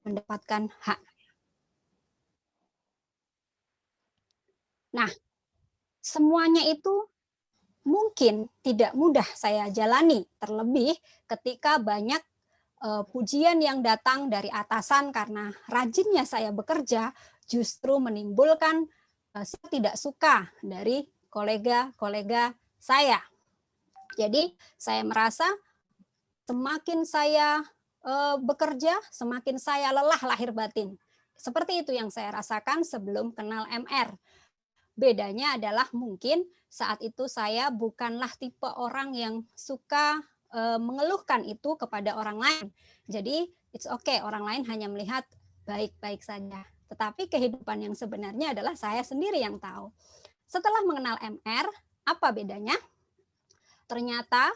mendapatkan hak. Nah, semuanya itu mungkin tidak mudah saya jalani, terlebih ketika banyak pujian yang datang dari atasan karena rajinnya saya bekerja justru menimbulkan saya tidak suka dari kolega-kolega saya. Jadi saya merasa semakin saya bekerja, semakin saya lelah lahir batin. Seperti itu yang saya rasakan sebelum kenal MR. Bedanya adalah mungkin saat itu saya bukanlah tipe orang yang suka mengeluhkan itu kepada orang lain. Jadi it's okay, orang lain hanya melihat baik-baik saja. Tetapi kehidupan yang sebenarnya adalah saya sendiri yang tahu. Setelah mengenal MR, apa bedanya? Ternyata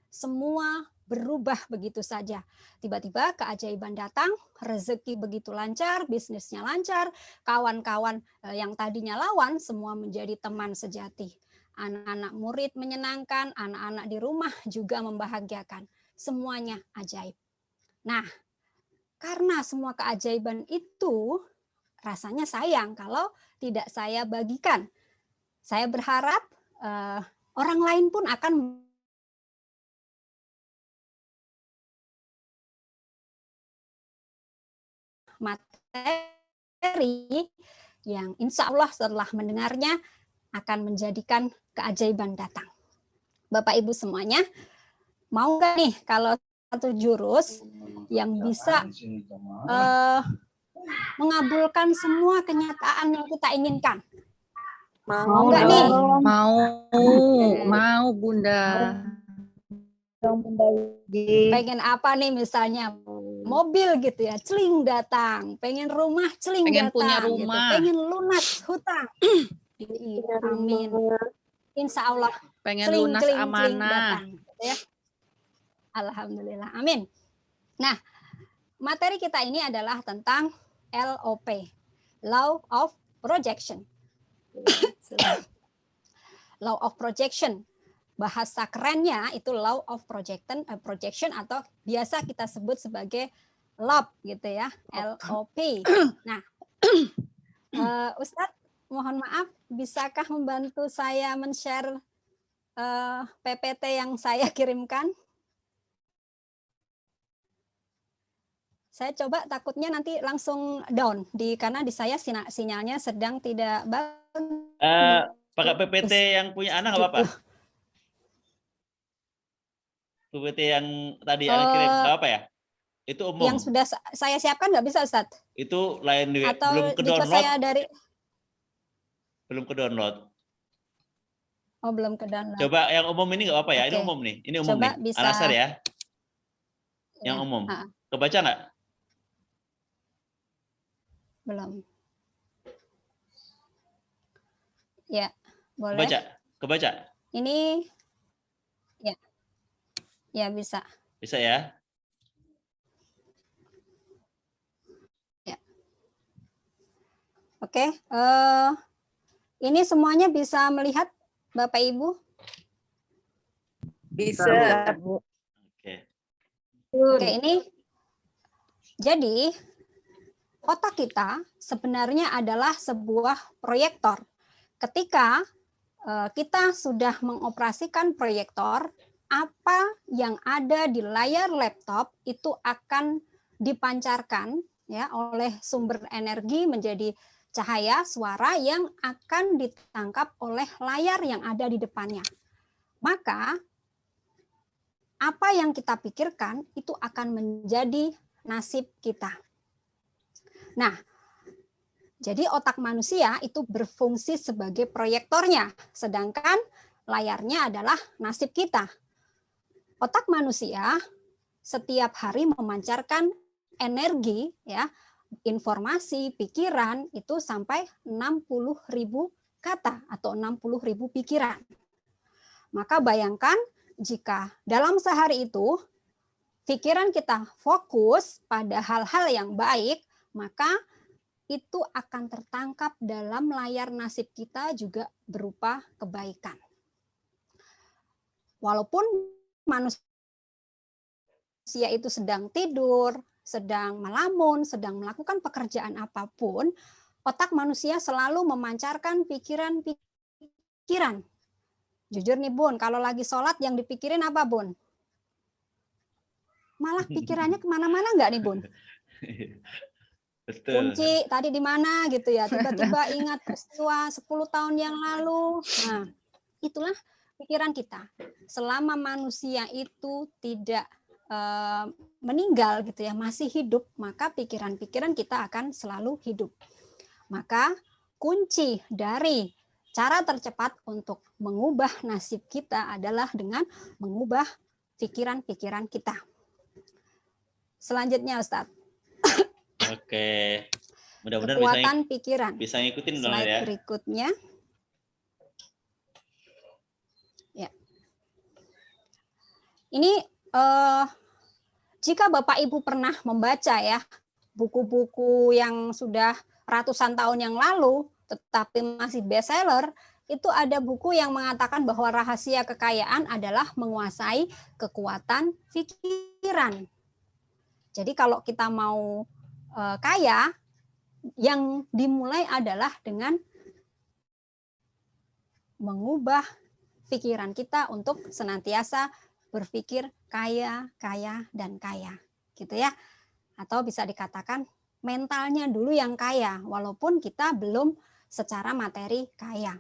semua berubah begitu saja. Tiba-tiba keajaiban datang, rezeki begitu lancar, bisnisnya lancar, kawan-kawan yang tadinya lawan semua menjadi teman sejati. Anak-anak murid menyenangkan, anak-anak di rumah juga membahagiakan. Semuanya ajaib. Nah, karena semua keajaiban itu rasanya sayang kalau tidak saya bagikan. Saya berharap orang lain pun akan materi yang insya Allah setelah mendengarnya akan menjadikan keajaiban datang. Bapak Ibu semuanya, mau nggak nih kalau satu jurus yang bisa mengabulkan semua kenyataan yang kita inginkan? Mau nggak nih? Mau Bunda. Pengen apa nih misalnya? Mobil gitu ya, celing datang. Pengen rumah, celing Pengen datang. punya Gitu. rumah. Pengen lunas hutang. Amin. Insya Allah. Pengen Celing, lunas celing, celing amanah. datang. Gitu ya. Alhamdulillah. Amin. Nah, materi kita ini adalah tentang LOP, Law of Projection. Law of Projection. Bahasa kerennya itu Law of Projection atau biasa kita sebut sebagai LOP gitu ya, LOP. Nah, Ustadz, mohon maaf, bisakah membantu saya men-share PPT yang saya kirimkan? Saya coba, takutnya nanti langsung down karena di saya sinyalnya sedang tidak bagus. Pakai PPT yang punya Ana nggak apa-apa? PPT yang tadi Ana kirim nggak apa ya? Itu umum. Yang sudah saya siapkan nggak bisa, Ustadz? Itu lain Atau belum ke download. saya dari belum ke download. Oh, belum ke download. Coba yang umum ini nggak apa ya? Ini umum nih. Ini umum coba nih. Bisa. Al-Azhar ya. Yang Ya. umum. Kebaca nggak? Belum. Ya, boleh. Kebaca. Kebaca. Ini ya. Ya, bisa. Bisa ya? Ya. Oke, ini semuanya bisa melihat Bapak Ibu? Bisa, Bu. Oke, ini jadi otak kita sebenarnya adalah sebuah proyektor. Ketika kita sudah mengoperasikan proyektor, apa yang ada di layar laptop itu akan dipancarkan ya oleh sumber energi menjadi cahaya, suara yang akan ditangkap oleh layar yang ada di depannya. Maka apa yang kita pikirkan itu akan menjadi nasib kita. Nah, jadi otak manusia itu berfungsi sebagai proyektornya, sedangkan layarnya adalah nasib kita. Otak manusia setiap hari memancarkan energi, ya, informasi, pikiran itu sampai 60.000 kata atau 60.000 pikiran. Maka bayangkan jika dalam sehari itu pikiran kita fokus pada hal-hal yang baik, maka itu akan tertangkap dalam layar nasib kita juga berupa kebaikan. Walaupun manusia itu sedang tidur, sedang melamun, sedang melakukan pekerjaan apapun, otak manusia selalu memancarkan pikiran-pikiran. Jujur nih Bun, kalau lagi sholat yang dipikirin apa Bun? Malah pikirannya kemana-mana nggak nih Bun? Betul. Kunci tadi di mana gitu ya, tiba-tiba ingat peristiwa 10 tahun yang lalu. Nah, itulah pikiran kita. Selama manusia itu tidak meninggal gitu ya, masih hidup, maka pikiran-pikiran kita akan selalu hidup. Maka kunci dari cara tercepat untuk mengubah nasib kita adalah dengan mengubah pikiran-pikiran kita. Selanjutnya Ustadz. Oke. Mudah-mudahan Kekuatan pikiran. Bisa ngikutin dong Slide ya. berikutnya. Ya. Ini jika Bapak Ibu pernah membaca ya buku-buku yang sudah ratusan tahun yang lalu tetapi masih bestseller, itu ada buku yang mengatakan bahwa rahasia kekayaan adalah menguasai kekuatan pikiran. Jadi kalau kita mau kaya, yang dimulai adalah dengan mengubah pikiran kita untuk senantiasa berpikir kaya, kaya, dan kaya. Gitu ya. Atau bisa dikatakan mentalnya dulu yang kaya, walaupun kita belum secara materi kaya.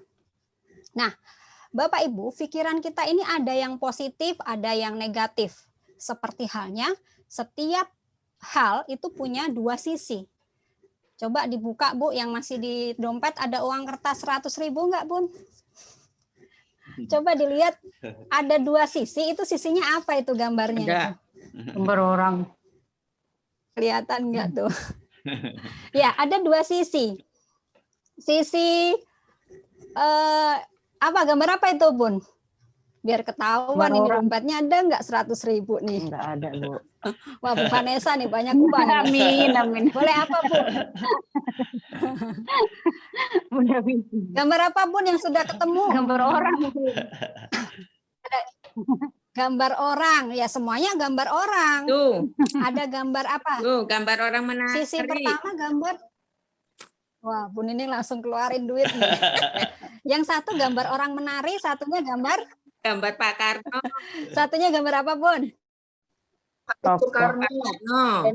Nah, Bapak Ibu, pikiran kita ini ada yang positif, ada yang negatif. Seperti halnya setiap hal itu punya dua sisi. Coba dibuka Bu, yang masih di dompet ada uang kertas 100.000 enggak Bun? Coba dilihat, ada dua sisi, itu sisinya apa itu gambarnya? Ada gambar orang. Kelihatan enggak tuh? Ya, ada dua sisi. Sisi apa, gambar apa itu Bun? Biar ketahuan ini dompetnya ada enggak 100.000 nih? Enggak ada Bu. Wah, Bu Vanessa nih banyak uang. Amin, amin. Boleh apa Bun? Gambar apa Bun yang sudah ketemu? Gambar orang. Gambar orang, ya semuanya gambar orang. Tuh. Ada gambar apa? Tuh, gambar orang menari. Sisi pertama gambar. Wah, Bu Nining langsung keluarin duit nih. Yang satu gambar orang menari, satunya gambar Pak Karno. Satunya gambar apa, Bun? Pak Karno.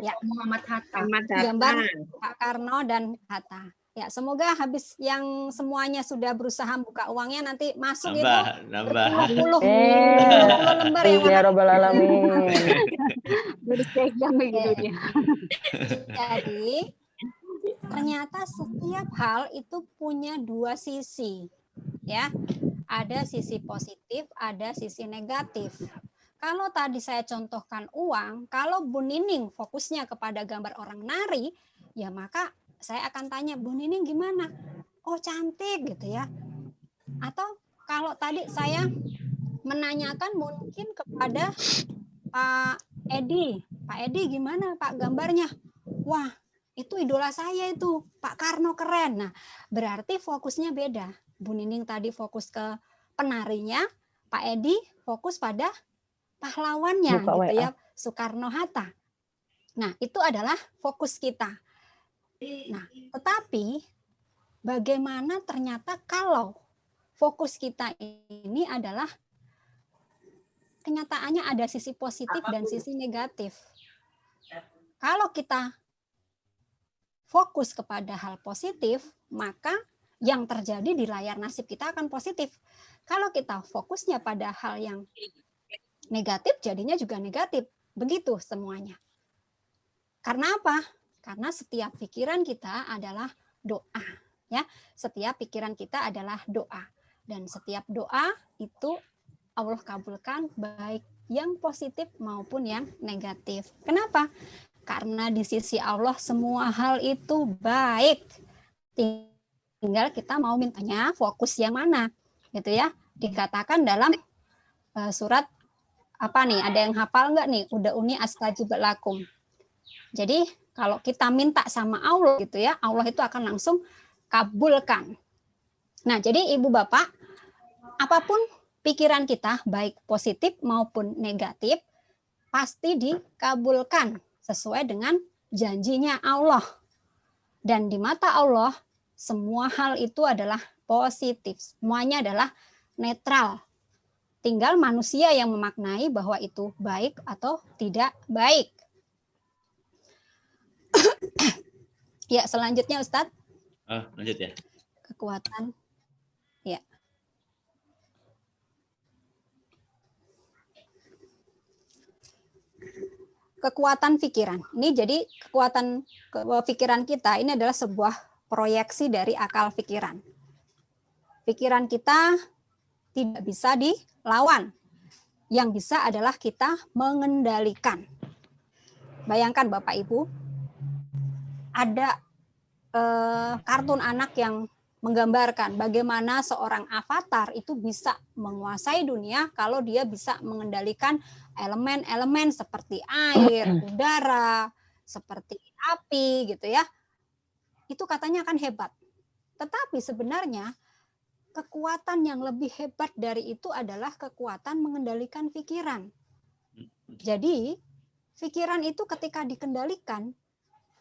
Ya, Muhammad Hatta. Gambar Pak Karno dan Hatta. Ya, semoga habis yang semuanya sudah berusaha buka uangnya nanti masuk nambah. Puluh lembar yang ya Rabbal Alamin. Jadi ternyata setiap hal itu punya dua sisi, ya. Ada sisi positif, ada sisi negatif. Kalau tadi saya contohkan uang, kalau Bu Nining fokusnya kepada gambar orang nari, ya maka saya akan tanya, Bu Nining gimana? Oh cantik gitu ya. Atau kalau tadi saya menanyakan mungkin kepada Pak Edi, Pak Edi gimana Pak gambarnya? Wah itu idola saya itu, Pak Karno keren. Nah berarti fokusnya beda. Bu Nining tadi fokus ke penarinya, Pak Edi fokus pada pahlawannya Buka gitu WA. ya, Soekarno Hatta. Nah, itu adalah fokus kita. Nah, tetapi bagaimana ternyata kalau fokus kita ini adalah kenyataannya ada sisi positif dan sisi negatif. Kalau kita fokus kepada hal positif, maka yang terjadi di layar nasib kita akan positif. Kalau kita fokusnya pada hal yang negatif, jadinya juga negatif. Begitu semuanya. Karena apa? Karena setiap pikiran kita adalah doa. Ya, setiap pikiran kita adalah doa. Dan setiap doa itu Allah kabulkan baik yang positif maupun yang negatif. Kenapa? Karena di sisi Allah semua hal itu baik. Tinggal kita mau mintanya fokus yang mana, gitu ya. Dikatakan dalam surat apa nih? Ada yang hafal nggak nih? Udah uni astajib lakum. Jadi kalau kita minta sama Allah gitu ya, Allah itu akan langsung kabulkan. Nah, jadi Ibu Bapak, apapun pikiran kita baik positif maupun negatif pasti dikabulkan sesuai dengan janjinya Allah. Dan di mata Allah, semua hal itu adalah positif. Semuanya adalah netral. Tinggal manusia yang memaknai bahwa itu baik atau tidak baik. Ya, selanjutnya Ustadz. Lanjut ya. Kekuatan. Ya. Kekuatan pikiran. Ini jadi kekuatan pikiran kita ini adalah sebuah proyeksi dari akal pikiran. Pikiran kita tidak bisa dilawan. Yang bisa adalah kita mengendalikan. Bayangkan Bapak Ibu, ada kartun anak yang menggambarkan bagaimana seorang avatar itu bisa menguasai dunia kalau dia bisa mengendalikan elemen-elemen seperti air, udara, seperti api gitu ya. Itu katanya akan hebat. Tetapi sebenarnya kekuatan yang lebih hebat dari itu adalah kekuatan mengendalikan pikiran. Jadi, pikiran itu ketika dikendalikan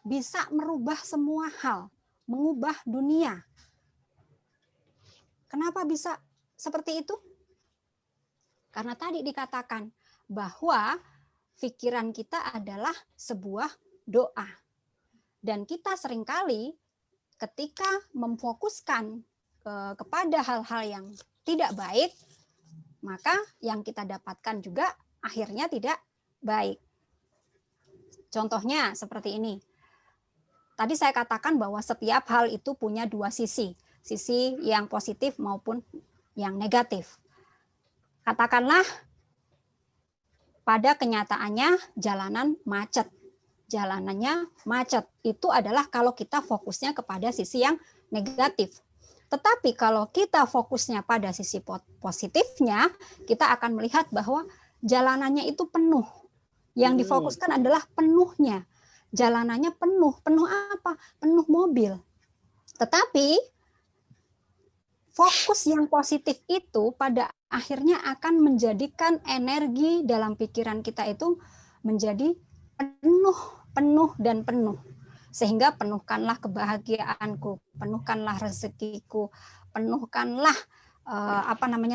bisa merubah semua hal, mengubah dunia. Kenapa bisa seperti itu? Karena tadi dikatakan bahwa pikiran kita adalah sebuah doa. Dan kita seringkali ketika memfokuskan kepada hal-hal yang tidak baik, maka yang kita dapatkan juga akhirnya tidak baik. Contohnya seperti ini. Tadi saya katakan bahwa setiap hal itu punya dua sisi. Sisi yang positif maupun yang negatif. Katakanlah pada kenyataannya jalanan macet. Jalanannya macet. Itu adalah kalau kita fokusnya kepada sisi yang negatif. Tetapi kalau kita fokusnya pada sisi positifnya, kita akan melihat bahwa jalanannya itu penuh. Yang difokuskan adalah penuhnya. Jalanannya penuh. Penuh apa? Penuh mobil. Tetapi fokus yang positif itu pada akhirnya akan menjadikan energi dalam pikiran kita itu menjadi penuh dan penuh. Sehingga penuhkanlah kebahagiaanku, penuhkanlah rezekiku, penuhkanlah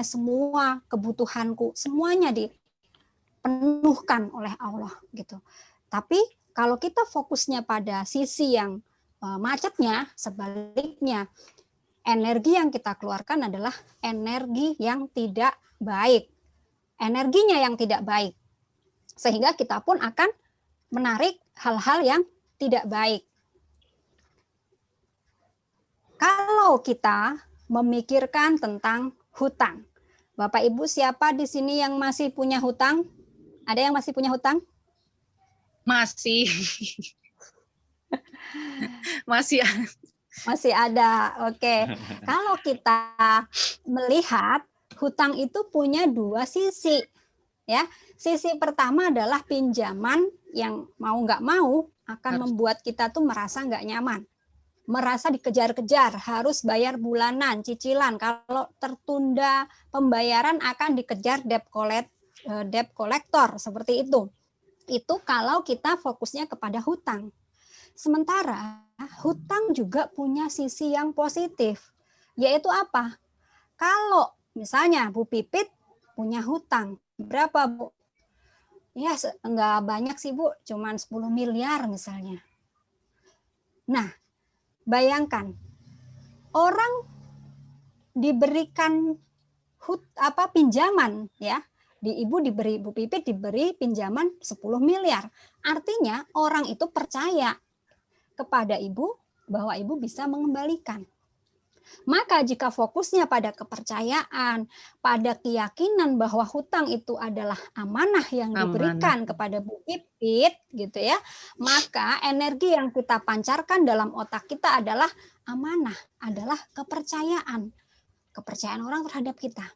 semua kebutuhanku, semuanya dipenuhkan oleh Allah gitu. Tapi kalau kita fokusnya pada sisi yang macetnya, sebaliknya energi yang kita keluarkan adalah energi yang tidak baik. Energinya yang tidak baik. Sehingga kita pun akan menarik hal-hal yang tidak baik. Kalau kita memikirkan tentang hutang. Bapak Ibu, siapa di sini yang masih punya hutang? Ada yang masih punya hutang? Masih. Masih ada, oke. Kalau kita melihat hutang itu punya dua sisi, ya. Sisi pertama adalah pinjaman yang mau nggak mau akan membuat kita tuh merasa nggak nyaman, merasa dikejar-kejar, harus bayar bulanan, cicilan. Kalau tertunda pembayaran akan dikejar debt collector seperti itu. Itu kalau kita fokusnya kepada hutang. Sementara hutang juga punya sisi yang positif, yaitu apa? Kalau misalnya Bu Pipit punya hutang, berapa Bu? Ya enggak banyak sih Bu, cuman 10 miliar misalnya. Nah, bayangkan orang diberikan pinjaman ya. Bu Pipit diberi pinjaman 10 miliar. Artinya orang itu percaya kepada Ibu bahwa Ibu bisa mengembalikan. Maka jika fokusnya pada kepercayaan, pada keyakinan bahwa hutang itu adalah amanah yang diberikan kepada Bu Pipit gitu ya, maka energi yang kita pancarkan dalam otak kita adalah amanah, adalah kepercayaan. Kepercayaan orang terhadap kita.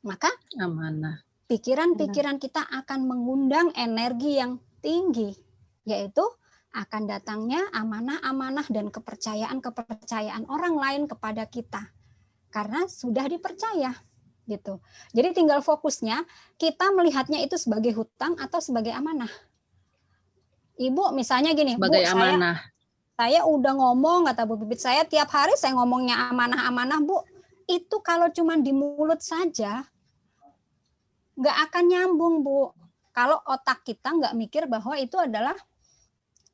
Maka Amanah. Pikiran-pikiran kita akan mengundang energi yang tinggi, yaitu akan datangnya amanah-amanah dan kepercayaan-kepercayaan orang lain kepada kita. Karena sudah dipercaya. Gitu. Jadi tinggal fokusnya, kita melihatnya itu sebagai hutang atau sebagai amanah. Ibu misalnya gini, Bu, Sebagai amanah. saya udah ngomong, kata Bu Pipit, saya tiap hari saya ngomongnya amanah-amanah, Bu. Itu kalau cuma di mulut saja, nggak akan nyambung, Bu. Kalau otak kita nggak mikir bahwa itu adalah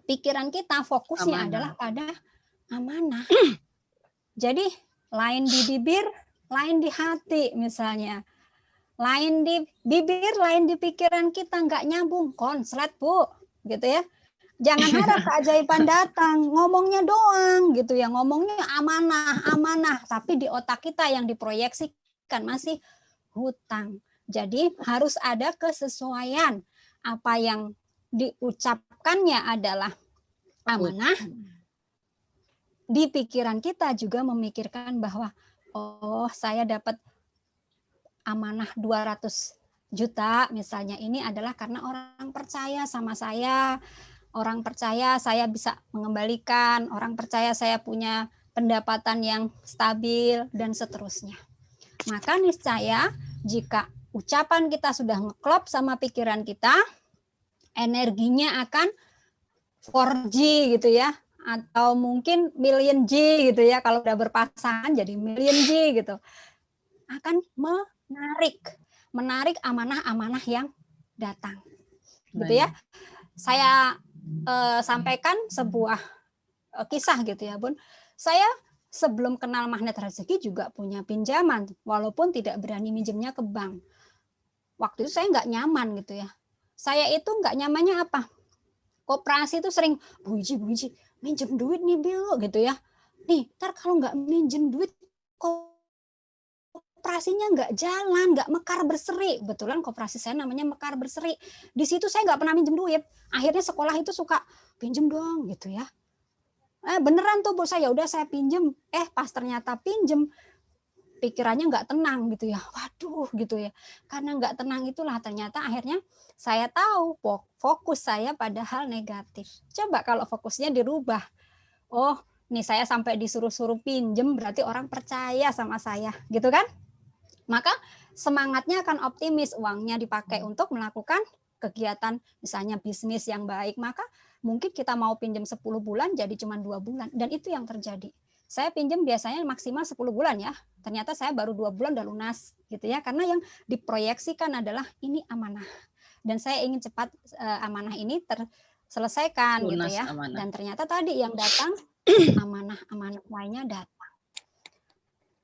pikiran kita, fokusnya Amanah. adalah pada amanah. Jadi lain di bibir, lain di hati misalnya. Lain di bibir, lain di pikiran kita, nggak nyambung, konslet, Bu. Gitu ya. Jangan harap keajaiban datang, ngomongnya doang gitu ya, ngomongnya amanah, tapi di otak kita yang diproyeksikan masih hutang. Jadi harus ada kesesuaian, apa yang diucapkannya adalah amanah, di pikiran kita juga memikirkan bahwa oh, saya dapat amanah 200 juta misalnya, ini adalah karena orang percaya sama saya. Orang percaya saya bisa mengembalikan, orang percaya saya punya pendapatan yang stabil, dan seterusnya. Maka niscaya jika ucapan kita sudah ngeklop sama pikiran kita, energinya akan 4G gitu ya, atau mungkin million G gitu ya, kalau udah berpasangan jadi million G gitu. Akan menarik amanah-amanah yang datang. Gitu ya. Saya sampaikan sebuah kisah gitu ya, Bun. Saya sebelum kenal magnet rezeki juga punya pinjaman, walaupun tidak berani minjemnya ke bank. Waktu itu saya nggak nyaman gitu ya. Saya itu nggak nyamannya apa? Koperasi itu sering, Bu Iji, minjem duit nih, Bill, gitu ya. Nih, ntar kalau nggak minjem duit, koperasinya nggak jalan, nggak mekar berseri. Betulan koperasi saya namanya Mekar Berseri. Di situ saya nggak pernah minjem duit. Akhirnya sekolah itu suka pinjem dong gitu ya. Beneran tuh Bu, saya udah saya pinjem. Pas ternyata pinjem, pikirannya nggak tenang gitu ya. Waduh gitu ya. Karena nggak tenang itulah ternyata akhirnya saya tahu fokus saya pada hal negatif. Coba kalau fokusnya dirubah. Oh, nih saya sampai disuruh-suruh pinjem, berarti orang percaya sama saya, gitu kan? Maka semangatnya akan optimis, uangnya dipakai untuk melakukan kegiatan misalnya bisnis yang baik, maka mungkin kita mau pinjam 10 bulan jadi cuma 2 bulan, dan itu yang terjadi. Saya pinjam biasanya maksimal 10 bulan ya, ternyata saya baru 2 bulan udah lunas gitu ya, karena yang diproyeksikan adalah ini amanah dan saya ingin cepat amanah ini terselesaikan gitu ya. Amanah. Dan ternyata tadi yang datang amanah-amanah lainnya datang.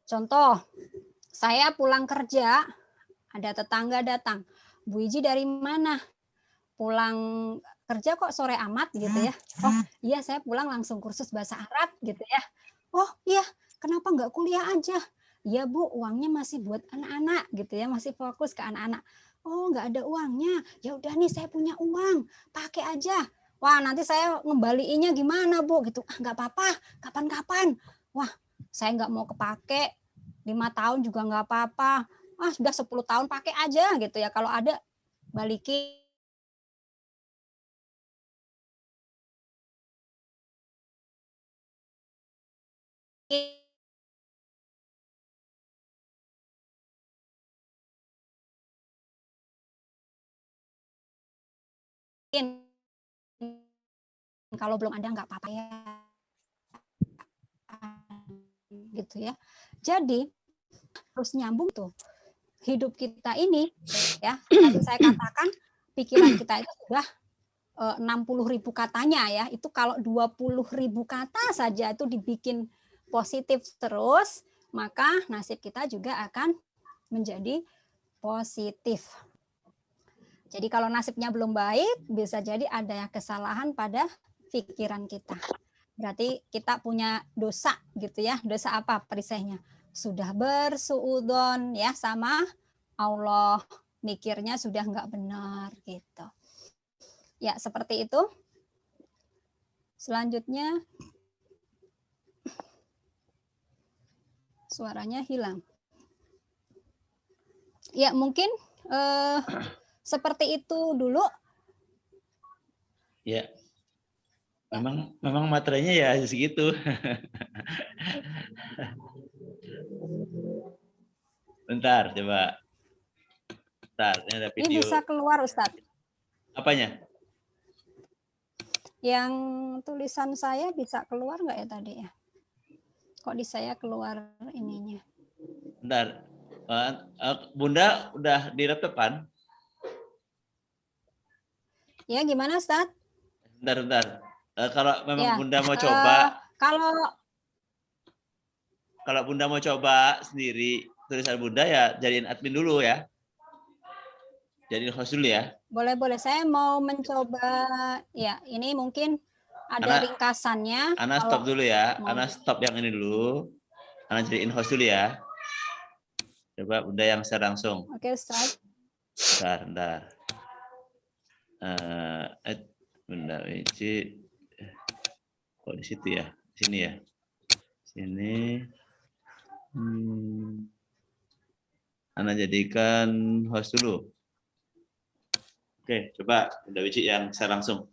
Contoh, saya pulang kerja, ada tetangga datang. Bu Iji dari mana? Pulang kerja kok sore amat gitu ya. Oh iya, saya pulang langsung kursus bahasa Arab gitu ya. Oh iya, kenapa nggak kuliah aja? Iya Bu, uangnya masih buat anak-anak gitu ya, masih fokus ke anak-anak. Oh nggak ada uangnya, ya udah nih saya punya uang, pakai aja. Wah nanti saya ngembaliinnya gimana Bu gitu. Nggak apa-apa, kapan-kapan. Wah saya nggak mau kepake. 5 tahun juga nggak apa-apa. Sudah 10 tahun pakai aja gitu ya. Kalau ada balikin. Kalau belum ada nggak apa-apa ya. Gitu ya. Jadi harus nyambung tuh. Hidup kita ini ya, tadi saya katakan pikiran kita itu sudah 60.000 katanya ya. Itu kalau 20.000 kata saja itu dibikin positif terus, maka nasib kita juga akan menjadi positif. Jadi kalau nasibnya belum baik, bisa jadi ada kesalahan pada pikiran kita. Berarti kita punya dosa gitu ya. Dosa apa perisainya? Sudah bersuudzon ya sama Allah, mikirnya sudah nggak benar gitu. Ya seperti itu. Selanjutnya suaranya hilang. Ya mungkin seperti itu dulu. Ya. Memang materinya ya segitu. Bentar, coba. Bentar, ini ada video. Ini bisa keluar, Ustadz. Apanya? Yang tulisan saya bisa keluar nggak ya tadi ya? Kok di saya keluar ininya? Bentar. Bunda udah di laptop kan? Ya gimana Ustadz? Bentar. Kalau memang Ya, Bunda mau coba, kalau Bunda mau coba sendiri tulisan Bunda ya jadiin admin dulu ya. Jadiin host dulu ya. boleh. Saya mau mencoba, ya ini mungkin ada ringkasannya. Ana stop dulu ya. Ana stop yang ini dulu. Ana jadiin host dulu ya. Coba Bunda yang share langsung. Oke, Ustaz. Bentar. Bunda Wici. Kok di situ ya? Sini ya. Sini. Ana jadikan host dulu. Oke, coba Bunda Wici yang share langsung.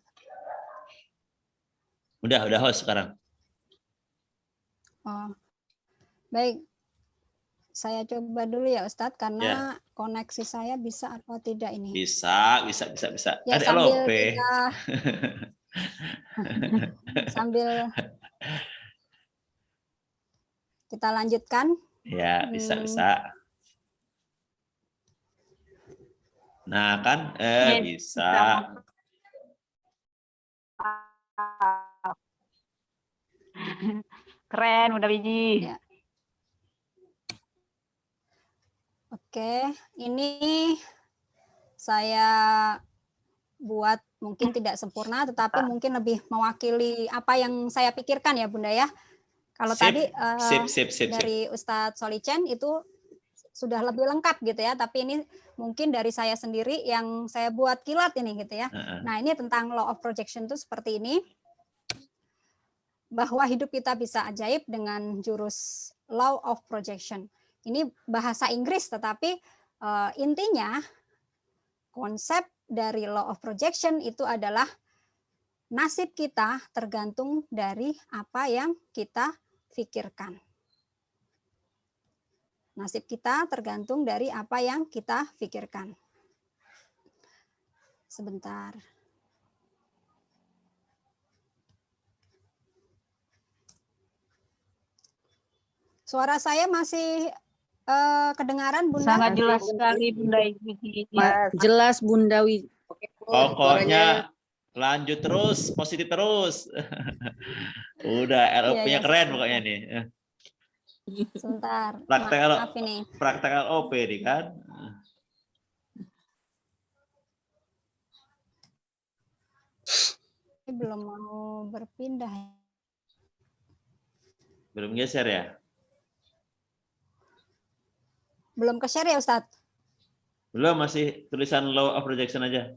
Udah host sekarang. Oh, baik. Saya coba dulu ya Ustadz, karena koneksi saya bisa atau tidak ini. Bisa. Ya, Ada LOP. Sambil kita lanjutkan. Ya, bisa. Nah, kan bisa. Keren, udah biji. Ya. Oke, ini saya buat mungkin tidak sempurna, tetapi mungkin lebih mewakili apa yang saya pikirkan ya Bunda ya. Kalau tadi dari Ustadz Solicen itu sudah lebih lengkap gitu ya, tapi ini mungkin dari saya sendiri yang saya buat kilat ini gitu ya. Nah, ini tentang law of projection itu seperti ini, bahwa hidup kita bisa ajaib dengan jurus law of projection. Ini bahasa Inggris, tetapi intinya konsep dari law of projection itu adalah nasib kita tergantung dari apa yang kita pikirkan. Nasib kita tergantung dari apa yang kita pikirkan. Sebentar. Suara saya masih kedengaran Bunda? Sangat jelas sekali Bunda Wici. Jelas Bunda Wici. Pokoknya lanjut terus, positif terus. Udah LOP-nya keren pokoknya nih. Sebentar. Praktek ini. Praktek LOP nih kan. Belum mau berpindah. Belum geser ya? Belum ke share ya Ustadz? Belum, masih tulisan law of projection aja.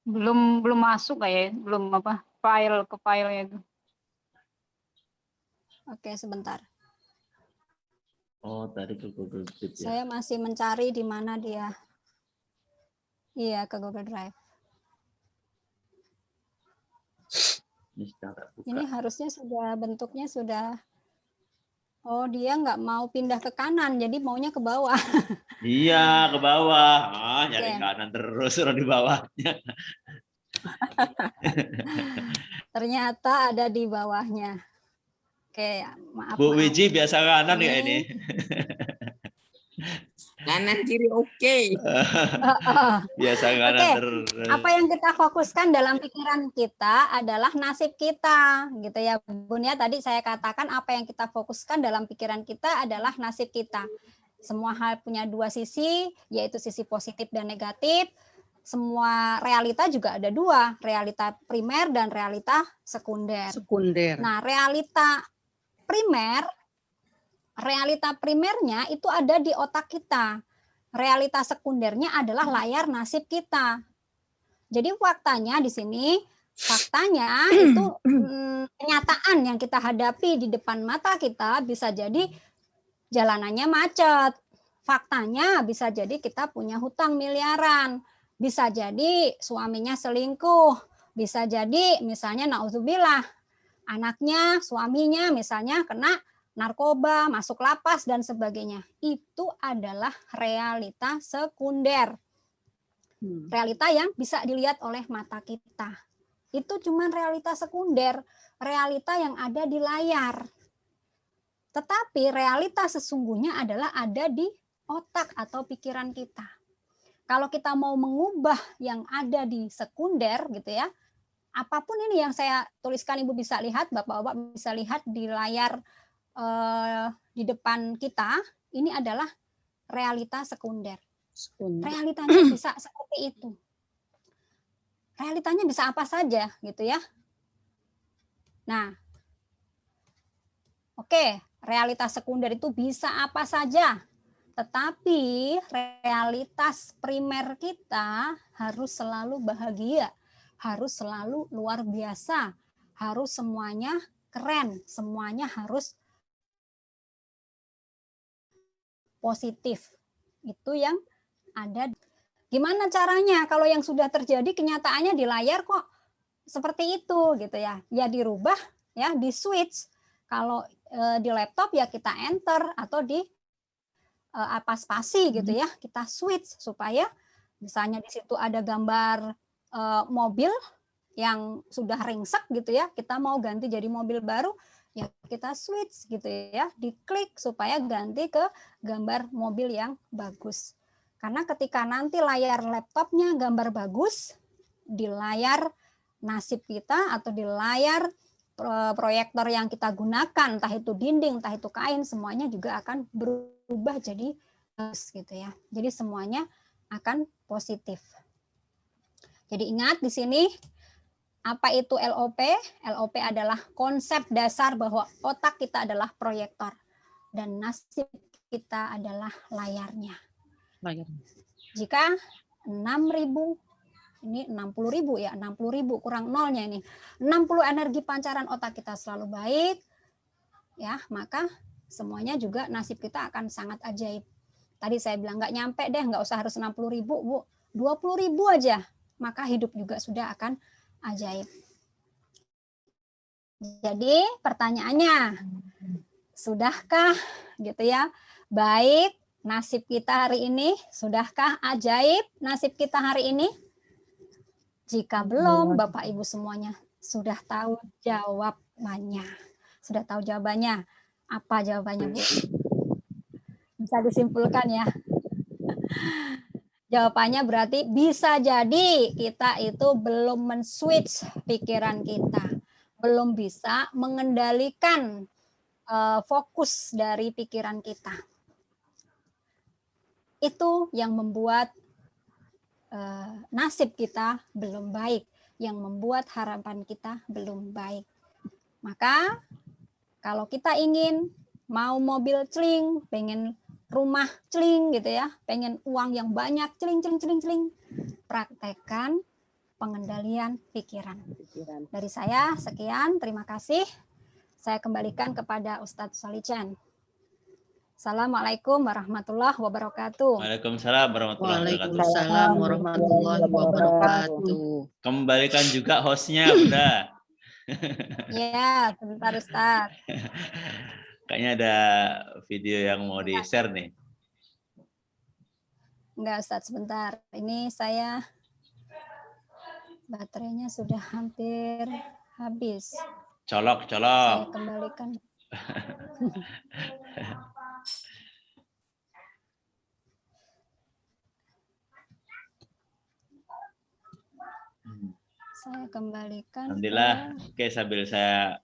Belum masuk kayak, belum file ke filenya itu. Oke, sebentar. Oh, tadi ke Google Drive ya. Saya masih mencari di mana dia. Iya, ke Google Drive. Ini harusnya sudah bentuknya sudah. Oh, dia nggak mau pindah ke kanan, jadi maunya ke bawah. Iya, ke bawah. Nyari kanan terus orang di bawahnya. Ternyata ada di bawahnya. Oke, maaf. Bu Wiji biasa kanan ya ini. Kanan kiri oke. Biasa kanan terus. Apa yang kita fokuskan dalam pikiran kita adalah nasib kita, gitu ya Bun ya. Tadi saya katakan apa yang kita fokuskan dalam pikiran kita adalah nasib kita. Semua hal punya dua sisi, yaitu sisi positif dan negatif. Semua realita juga ada dua, realita primer dan realita sekunder. Nah, realita primernya itu ada di otak kita. Realita sekundernya adalah layar nasib kita. Jadi faktanya di sini, itu kenyataan yang kita hadapi di depan mata kita bisa jadi jalanannya macet. Faktanya bisa jadi kita punya hutang miliaran. Bisa jadi suaminya selingkuh. Bisa jadi misalnya naudzubillah, anaknya, suaminya misalnya kena narkoba, masuk lapas, dan sebagainya. Itu adalah realita sekunder. Realita yang bisa dilihat oleh mata kita. Itu cuma realita sekunder, realita yang ada di layar. Tetapi realita sesungguhnya adalah ada di otak atau pikiran kita. Kalau kita mau mengubah yang ada di sekunder gitu ya, apapun ini yang saya tuliskan Ibu bisa lihat, Bapak-bapak bisa lihat di layar di depan kita, ini adalah realita sekunder. Realitanya bisa seperti itu. Realitanya bisa apa saja gitu ya. Nah, oke, realitas sekunder itu bisa apa saja. Tetapi realitas primer kita harus selalu bahagia, harus selalu luar biasa, harus semuanya keren, semuanya harus positif. Itu yang ada. Gimana caranya kalau yang sudah terjadi kenyataannya di layar kok seperti itu gitu ya. Ya dirubah ya, di switch. Kalau di laptop ya kita enter atau di apa spasi gitu ya, kita switch supaya misalnya di situ ada gambar mobil yang sudah ringsek gitu ya, kita mau ganti jadi mobil baru, ya kita switch gitu ya, diklik supaya ganti ke gambar mobil yang bagus. Karena ketika nanti layar laptopnya gambar bagus, di layar nasib kita atau di layar proyektor yang kita gunakan, entah itu dinding, entah itu kain, semuanya juga akan berubah jadi bagus gitu ya. Jadi semuanya akan positif. Jadi ingat di sini apa itu LOP? LOP adalah konsep dasar bahwa otak kita adalah proyektor dan nasib kita adalah layarnya. Jika 6.000 ini 60.000 ya, 60.000 kurang nolnya ini. 60 energi pancaran otak kita selalu baik, ya maka semuanya juga nasib kita akan sangat ajaib. Tadi saya bilang nggak nyampe deh, nggak usah harus 60.000 Bu, 20.000 aja, maka hidup juga sudah akan ajaib. Jadi pertanyaannya, sudahkah gitu ya, baik nasib kita hari ini? Sudahkah ajaib nasib kita hari ini? Jika belum, Bapak Ibu semuanya sudah tahu jawabannya. Sudah tahu jawabannya. Apa jawabannya, Bu? Bisa disimpulkan ya. Jawabannya berarti bisa jadi kita itu belum men-switch pikiran kita. Belum bisa mengendalikan fokus dari pikiran kita. Itu yang membuat nasib kita belum baik, yang membuat harapan kita belum baik. Maka kalau kita ingin mau mobil celing, pengen rumah celing gitu ya, pengen uang yang banyak celing, praktekkan pengendalian pikiran. Dari saya sekian, terima kasih. Saya kembalikan kepada Ustadz Salichan. Assalamualaikum warahmatullahi wabarakatuh. Waalaikumsalam warahmatullahi wabarakatuh. Waalaikumsalam warahmatullahi wabarakatuh. Kembalikan juga hostnya, Bunda. Ya, sebentar Ustaz. Kayaknya ada video yang mau di-share nih. Enggak Ustaz, sebentar. Ini saya baterainya sudah hampir habis. Colok. Saya kembalikan. Saya kembalikan. Alhamdulillah. Oke, sambil saya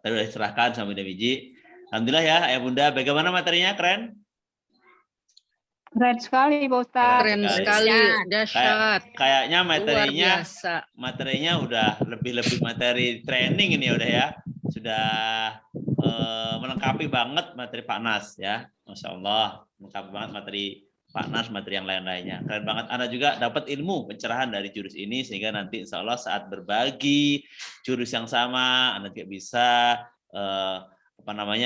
tadi sudah diserahkan sama Bunda Wiji. Alhamdulillah ya, Ayah Bunda. Bagaimana materinya? Keren? Keren sekali, Pak Ustadz. Keren sekali, dahsyat. Kayaknya materinya udah lebih materi training ini udah ya. Sudah melengkapi banget materi Pak Nas ya. Masya Allah, melengkapi banget materi Pak Nas, materi yang lain-lainnya. Keren banget. Anda juga dapat ilmu pencerahan dari jurus ini sehingga nanti insya Allah saat berbagi jurus yang sama, Anda juga bisa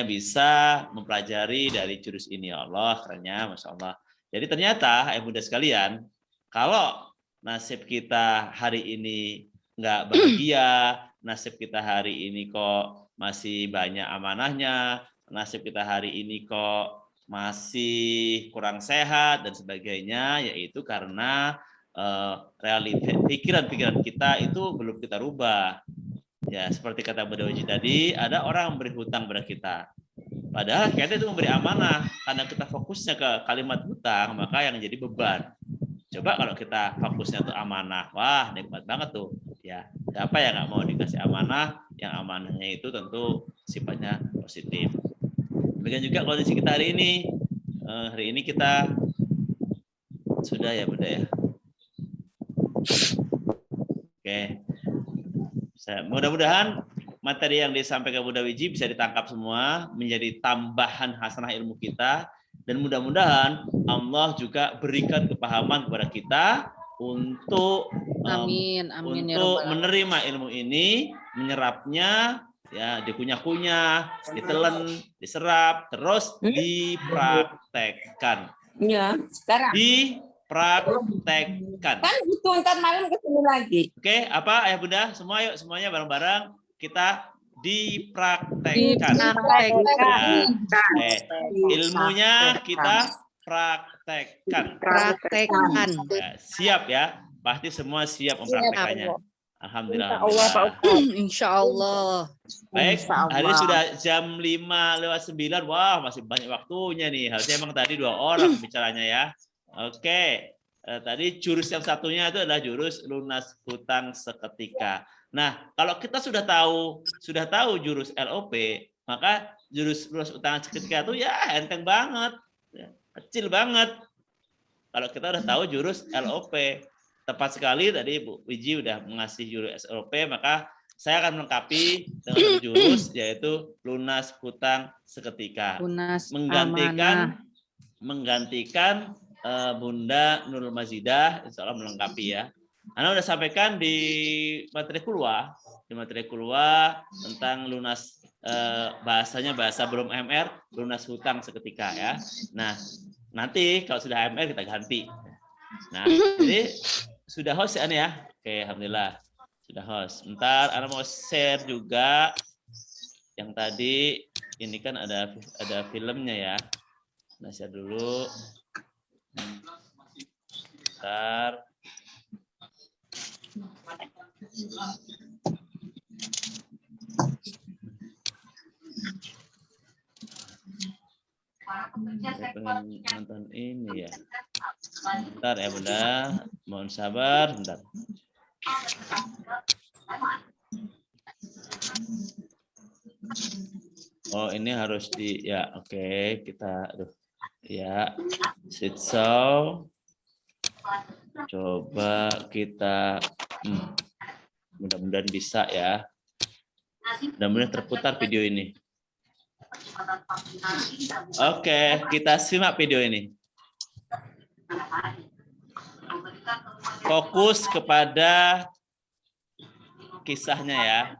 bisa mempelajari dari jurus ini. Ya Allah, kerennya, Masya Allah. Jadi ternyata, Bunda sekalian, kalau nasib kita hari ini nggak bahagia, nasib kita hari ini kok masih banyak amanahnya, nasib kita hari ini kok masih kurang sehat dan sebagainya, yaitu karena pikiran-pikiran kita itu belum kita rubah. Ya, seperti kata Bunda Wiji tadi, ada orang memberi hutang pada kita. Padahal kita itu memberi amanah, karena kita fokusnya ke kalimat hutang, maka yang jadi beban. Coba kalau kita fokusnya tuh amanah, wah nikmat banget tuh. Ya, siapa yang nggak mau dikasih amanah? Yang amanahnya itu tentu sifatnya positif. Demikian juga kondisi kita hari ini. Hari ini kita sudah ya Bunda ya. Oke. Mudah-mudahan materi yang disampaikan Bunda Wiji bisa ditangkap semua, menjadi tambahan hasanah ilmu kita, dan mudah-mudahan Allah juga berikan kepahaman kepada kita untuk menerima ilmu ini, menyerapnya, ya dikunyah-kunyah, ditelan, diserap, terus dipraktekkan. Ya, sekarang. Dipraktekkan. Kan itu ntar malam ketemu lagi. Oke, apa Ayah Bunda? Semua yuk, semuanya bareng-bareng kita dipraktekkan. Ilmunya kita praktekkan. Ya, siap ya, pasti semua siap mempraktekannya. Alhamdulillah. Insya Allah. Baik, hari ini sudah jam 5:09. Wah, masih banyak waktunya nih. Harusnya emang tadi 2 orang bicaranya ya. Oke, tadi jurus yang satunya itu adalah jurus lunas hutang seketika. Nah, kalau kita sudah tahu jurus LOP, maka jurus lunas hutang seketika itu ya enteng banget, ya, kecil banget. Kalau kita udah tahu jurus LOP, tepat sekali tadi Bu Wiji udah mengasih jurus LOP, maka saya akan melengkapi dengan satu jurus yaitu lunas hutang seketika. Lunas menggantikan Bunda Nurul Mazidah, insya Allah melengkapi ya. Anda udah sampaikan di materi kulwa, tentang lunas bahasanya bahasa belum MR, lunas hutang seketika ya. Nah, nanti kalau sudah MR kita ganti. Nah, jadi sudah host ya, ya? Oke, alhamdulillah sudah host. Ntar Anda mau share juga yang tadi ini kan ada filmnya ya. Nah, share dulu. Bentar. Saya pengen nonton ini ya. Bentar ya Bunda, mohon sabar bentar. Oh ini harus ya oke, kita ya sit show. Coba kita mudah-mudahan bisa ya. Mudah-mudahan terputar video ini. Oke, kita simak video ini. Fokus kepada kisahnya ya.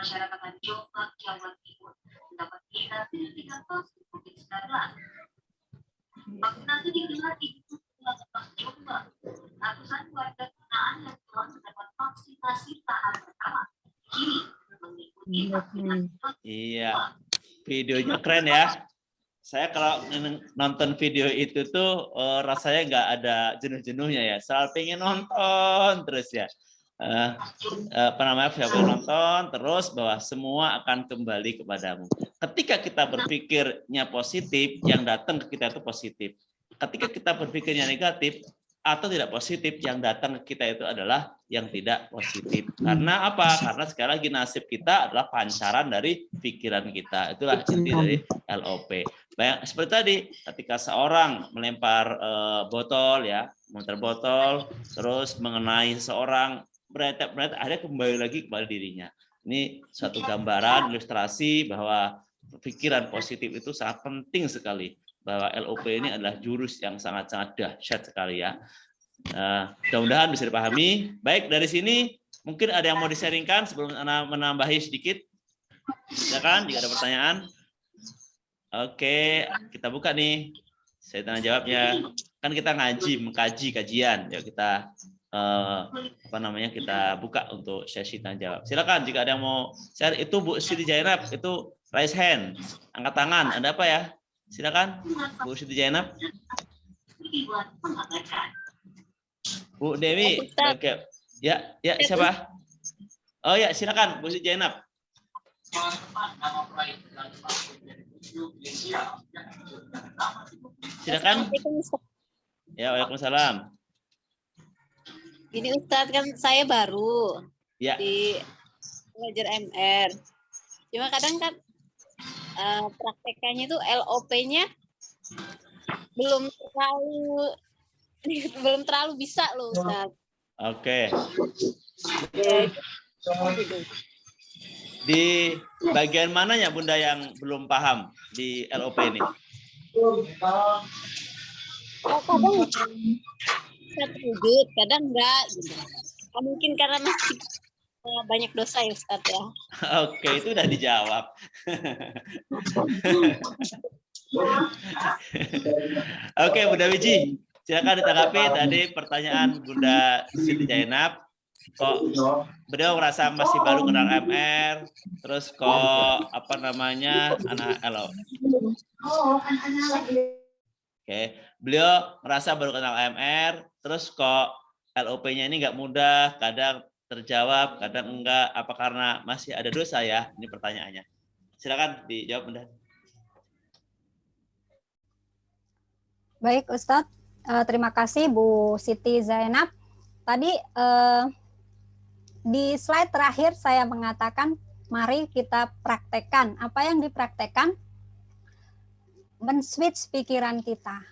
Masyarakat Jombang, Jawa Timur mendapat vaksinasi dengan vaksin COVID-19. Vaksinasi digelar di Puskesmas Jombang. Ratusan warga binaan yang telah mendapat vaksinasi tahap pertama kini mengikuti vaksinasi. Iya, videonya keren ya. Saya kalau nonton video itu tuh rasanya nggak ada jenuh-jenuhnya ya. Selalu pengen nonton terus ya. Nonton terus bahwa semua akan kembali kepadamu. Ketika kita berpikirnya positif, yang datang ke kita itu positif. Ketika kita berpikirnya negatif atau tidak positif, yang datang ke kita itu adalah yang tidak positif. Karena apa? Karena sekali lagi nasib kita adalah pancaran dari pikiran kita. Itulah inti dari LOP. Seperti tadi, ketika seorang melempar botol ya, melempar botol, terus mengenai seseorang, berat akhirnya kembali lagi kepada dirinya. Ini suatu gambaran ilustrasi bahwa pikiran positif itu sangat penting sekali. Bahwa LOP ini adalah jurus yang sangat-sangat dahsyat sekali ya. Mudah-mudahan bisa dipahami. Baik, dari sini mungkin ada yang mau di-sharingkan sebelum menambahi sedikit. Silakan jika ada pertanyaan. Oke, kita buka nih. Saya tanya jawabnya. Kan kita mengkaji kajian. Yuk kita kita buka untuk sesi tanya jawab. Silakan jika ada yang mau share. Itu Bu Siti Zainab, itu raise hand, angkat tangan. Ada apa ya? Silakan Bu Siti Zainab. Bu Dewi, oke. Ya, siapa? Oh ya, silakan Bu Siti Zainab. Silakan. Ya, waalaikumsalam. Ini Ustadz, kan saya baru Ya. di belajar MR. Cuma kadang kan praktekannya itu LOP-nya belum terlalu bisa loh Ustadz. Oke. Di bagian mananya Bunda yang belum paham di LOP ini? Kadang satu wujud, kadang enggak gitu. Mungkin karena masih banyak dosa ya Ustadz ya. Oke, itu udah dijawab. Oke, Bunda Wiji, silakan ditanggapi tadi pertanyaan Bunda Siti Zainab. Kok beliau merasa masih baru kenal MR, terus kok anak LO. Oke, beliau merasa baru kenal MR, terus kok LOP-nya ini nggak mudah, kadang terjawab, kadang enggak. Apa karena masih ada dosa ya? Ini pertanyaannya. Silakan dijawab, Bunda. Baik, Ustadz. Terima kasih Bu Siti Zainab. Tadi di slide terakhir saya mengatakan, mari kita praktekkan. Apa yang dipraktekkan? Men-switch pikiran kita.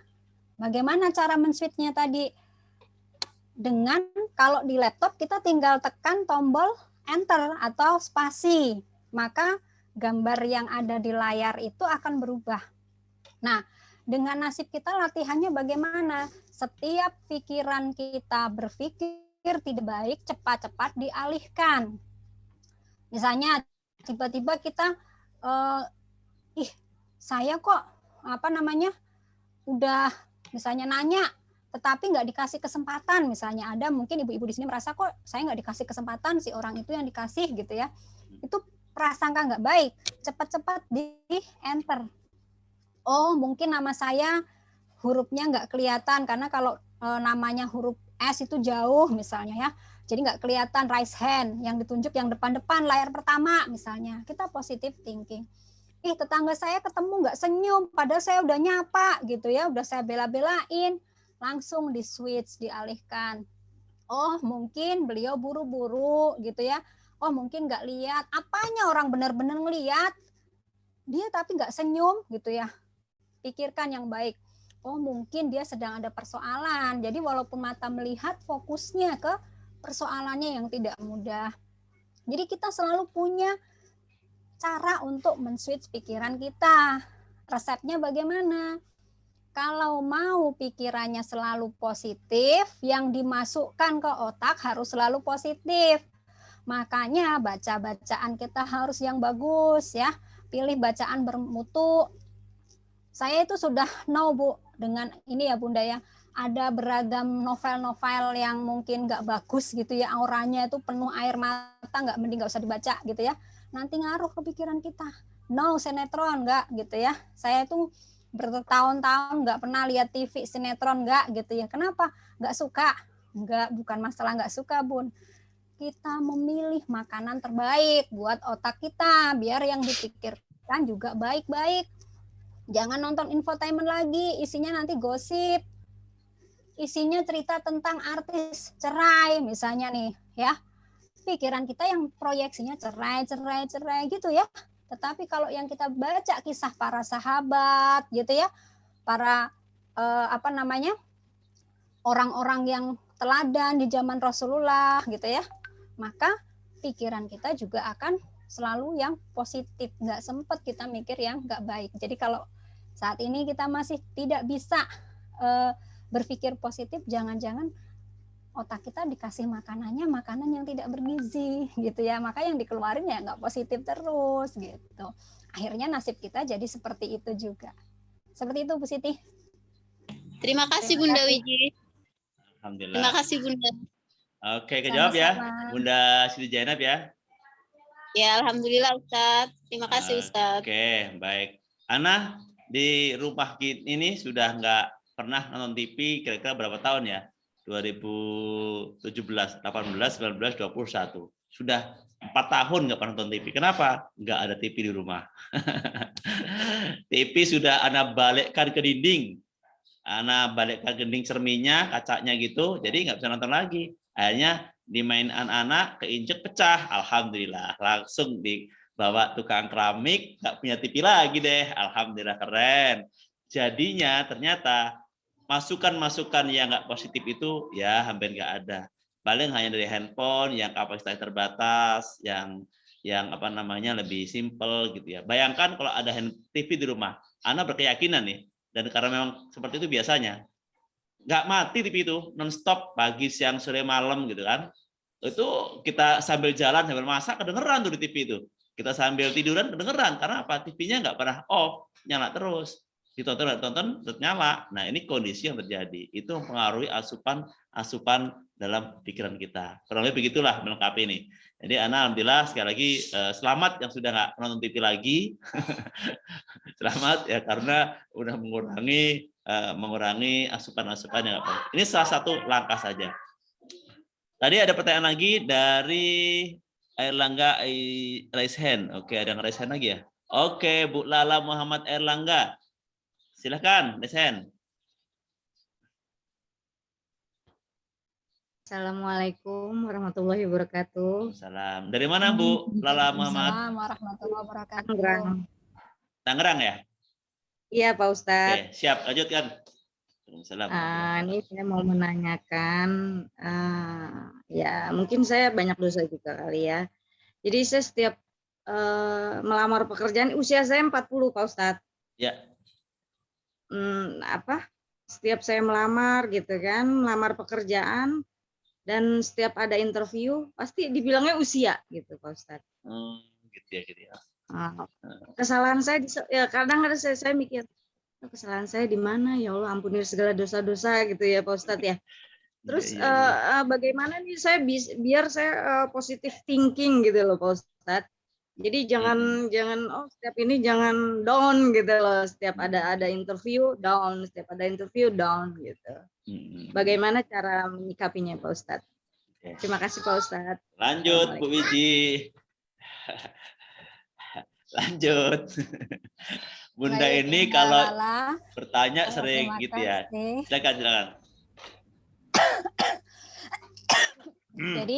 Bagaimana cara men-switch-nya tadi? Dengan kalau di laptop kita tinggal tekan tombol enter atau spasi, maka gambar yang ada di layar itu akan berubah. Nah, dengan nasib kita latihannya bagaimana? Setiap pikiran kita berpikir tidak baik, cepat-cepat dialihkan. Misalnya tiba-tiba kita saya kok udah misalnya nanya tetapi nggak dikasih kesempatan, misalnya ada mungkin ibu-ibu di sini merasa kok saya nggak dikasih kesempatan, si orang itu yang dikasih gitu ya. Itu prasangka nggak baik, cepat-cepat di enter. Oh, mungkin nama saya hurufnya nggak kelihatan karena kalau namanya huruf S itu jauh misalnya ya, jadi nggak kelihatan, raise hand, yang ditunjuk yang depan-depan layar pertama misalnya. Kita positive thinking. Tetangga saya ketemu nggak senyum, padahal saya udah nyapa gitu ya, udah saya bela-belain, langsung di switch, dialihkan. Oh mungkin beliau buru-buru gitu ya, oh mungkin nggak lihat, apanya orang benar-benar ngelihat, dia tapi nggak senyum gitu ya. Pikirkan yang baik. Oh mungkin dia sedang ada persoalan. Jadi walaupun mata melihat, fokusnya ke persoalannya yang tidak mudah. Jadi kita selalu punya cara untuk men-switch pikiran kita. Resepnya bagaimana? Kalau mau pikirannya selalu positif, yang dimasukkan ke otak harus selalu positif. Makanya baca-bacaan kita harus yang bagus ya. Pilih bacaan bermutu. Saya itu sudah Bu, dengan ini ya Bunda ya, ada beragam novel-novel yang mungkin nggak bagus gitu ya, auranya itu penuh air mata, mending nggak usah dibaca gitu ya. Nanti ngaruh ke pikiran kita. Sinetron nggak gitu ya. Saya itu bertahun-tahun nggak pernah lihat TV sinetron nggak gitu ya. Kenapa? Nggak suka. Bukan masalah nggak suka Bun. Kita memilih makanan terbaik buat otak kita, biar yang dipikirkan juga baik-baik. Jangan nonton infotainment lagi, isinya nanti gosip. Isinya cerita tentang artis cerai misalnya nih, ya. Pikiran kita yang proyeksinya cerai gitu ya. Tetapi kalau yang kita baca kisah para sahabat gitu ya, para orang-orang yang teladan di zaman Rasulullah gitu ya, maka pikiran kita juga akan selalu yang positif, nggak sempat kita mikir yang nggak baik. Jadi kalau saat ini kita masih tidak bisa berpikir positif, jangan-jangan otak kita dikasih makanannya makanan yang tidak bergizi gitu ya, maka yang dikeluarin ya nggak positif terus gitu. Akhirnya nasib kita jadi seperti itu juga. Seperti itu Bu Siti. Terima kasih Bunda Wiji. Alhamdulillah. Terima kasih Bunda. Oke, kejawab ya, Sama-sama. Bunda Siti Zainab ya. Ya, alhamdulillah Ustadz. Terima kasih Ustadz. Oke, baik. Ana di rumah ini sudah nggak pernah nonton TV kira-kira berapa tahun ya? 2017, 18, 19, 21. Sudah 4 tahun nggak pernah nonton TV. Kenapa? Nggak ada TV di rumah. TV sudah Ana balikkan ke dinding. Ana balikkan ke dinding cerminnya, kacanya gitu, jadi nggak bisa nonton lagi. Akhirnya dimain anak-anak, keinjek pecah. Alhamdulillah, langsung dibawa tukang keramik, nggak punya TV lagi deh. Alhamdulillah, keren. Jadinya ternyata masukan-masukan yang nggak positif itu ya hampir nggak ada. Paling hanya dari handphone yang kapasitas terbatas, yang apa namanya lebih simple gitu ya. Bayangkan kalau ada TV di rumah, Ana berkeyakinan nih, dan karena memang seperti itu biasanya, nggak mati TV itu non-stop pagi, siang, sore, malam gitu kan. Itu kita sambil jalan, sambil masak, kedengeran tuh di TV itu. Kita sambil tiduran, kedengeran. Karena apa? TV-nya nggak pernah off, nyala terus. Ditonton, tetap nyala. Nah, ini kondisi yang terjadi. Itu mempengaruhi asupan dalam pikiran kita. Kurang lebih begitulah melengkapi ini. Jadi, Ana alhamdulillah sekali lagi selamat yang sudah nggak nonton TV lagi. Selamat ya karena udah mengurangi asupan-asupan yang apa. Ini salah satu langkah saja. Tadi ada pertanyaan lagi dari Airlangga raise hand. Oke, ada yang raise hand lagi ya. Oke, Bu Lala Muhammad Airlangga. Silakan, raise hand. Assalamualaikum warahmatullahi wabarakatuh. Salam. Dari mana Bu Lala Muhammad? Assalamualaikum warahmatullahi wabarakatuh. Tangerang. Tangerang ya? Iya Pak Ustadz. Oke, siap. Lanjutkan. Ini saya mau menanyakan, ya mungkin saya banyak dosa juga kali ya. Jadi saya setiap melamar pekerjaan, usia saya 40 Pak Ustadz. Ya. Setiap saya melamar gitu kan, melamar pekerjaan, dan setiap ada interview pasti dibilangnya usia gitu Pak Ustadz. Gitu ya. Kesalahan saya ya kadang-kadang saya mikir kesalahan saya di mana ya Allah, ampuni segala dosa-dosa gitu ya Pak Ustadz ya. Terus bagaimana nih saya biar saya positive thinking gitu loh Pak Ustadz. Jadi jangan setiap ini jangan down gitu loh, setiap ada interview down, setiap ada interview down gitu. Bagaimana cara menyikapinya Pak Ustadz? Terima kasih Pak Ustadz. Lanjut Bu Wiji. Lanjut. Bunda Baik, ini Bunda kalau Lala. bertanya sering Terima gitu ya. kasih. Silakan. Jadi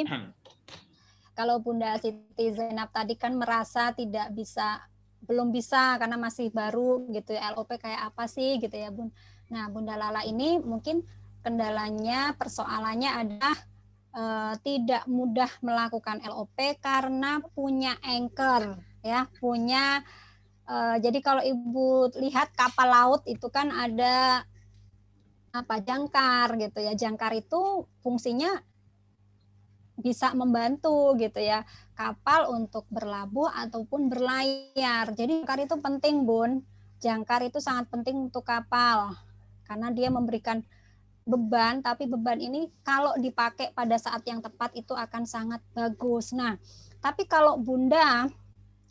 kalau Bunda Siti Zainab tadi kan merasa belum bisa karena masih baru gitu ya, LOP kayak apa sih gitu ya Bun. Nah Bunda Lala ini mungkin kendalanya, persoalannya adalah tidak mudah melakukan LOP karena punya anchor ya, punya jadi kalau Ibu lihat kapal laut itu kan ada jangkar gitu ya. Jangkar itu fungsinya bisa membantu gitu ya kapal untuk berlabuh ataupun berlayar. Jadi jangkar itu penting Bun. Jangkar itu sangat penting untuk kapal karena dia memberikan beban, tapi beban ini kalau dipakai pada saat yang tepat itu akan sangat bagus. Nah, tapi kalau Bunda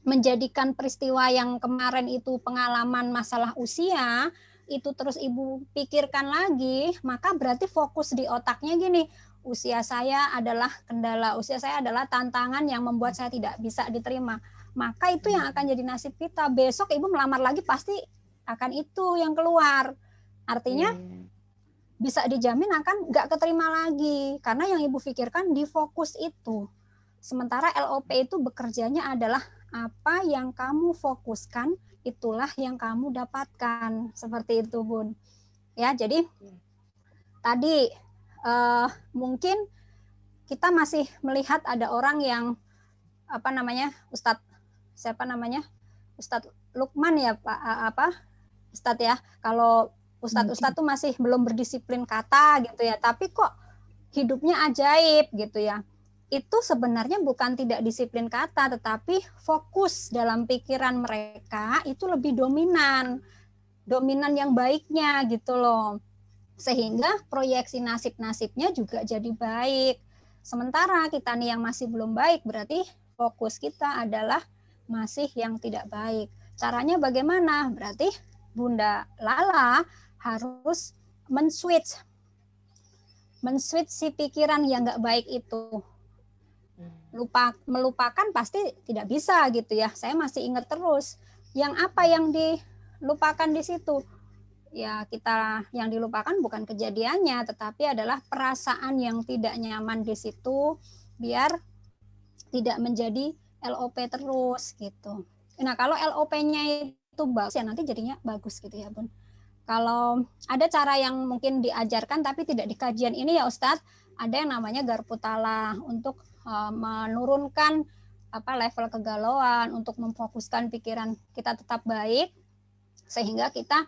menjadikan peristiwa yang kemarin itu pengalaman masalah usia, itu terus Ibu pikirkan lagi, maka berarti fokus di otaknya gini, usia saya adalah kendala, usia saya adalah tantangan yang membuat saya tidak bisa diterima. Maka itu yang akan jadi nasib kita. Besok Ibu melamar lagi pasti akan itu yang keluar. Artinya bisa dijamin akan nggak keterima lagi. Karena yang Ibu pikirkan di fokus itu. Sementara LOP itu bekerjanya adalah apa yang kamu fokuskan, itulah yang kamu dapatkan. Seperti itu Bun. Ya, jadi tadi mungkin kita masih melihat ada orang yang Ustadz Lukman ya Pak Ustadz ya, kalau Ustadz tuh masih belum berdisiplin kata gitu ya, tapi kok hidupnya ajaib gitu ya. Itu sebenarnya bukan tidak disiplin kata, tetapi fokus dalam pikiran mereka itu lebih dominan yang baiknya gitu loh. Sehingga proyeksi nasib-nasibnya juga jadi baik. Sementara kita nih yang masih belum baik, berarti fokus kita adalah masih yang tidak baik. Caranya bagaimana? Berarti Bunda Lala harus men-switch si pikiran yang nggak baik itu. Melupakan pasti tidak bisa gitu ya. Saya masih ingat terus. Yang apa yang dilupakan di situ? Ya, kita yang dilupakan bukan kejadiannya, tetapi adalah perasaan yang tidak nyaman di situ, biar tidak menjadi LOP terus gitu. Nah, kalau LOP-nya itu bagus ya nanti jadinya bagus gitu ya, Bun. Kalau ada cara yang mungkin diajarkan tapi tidak di kajian ini ya Ustadz, ada yang namanya Garputala untuk menurunkan level kegalauan, untuk memfokuskan pikiran kita tetap baik sehingga kita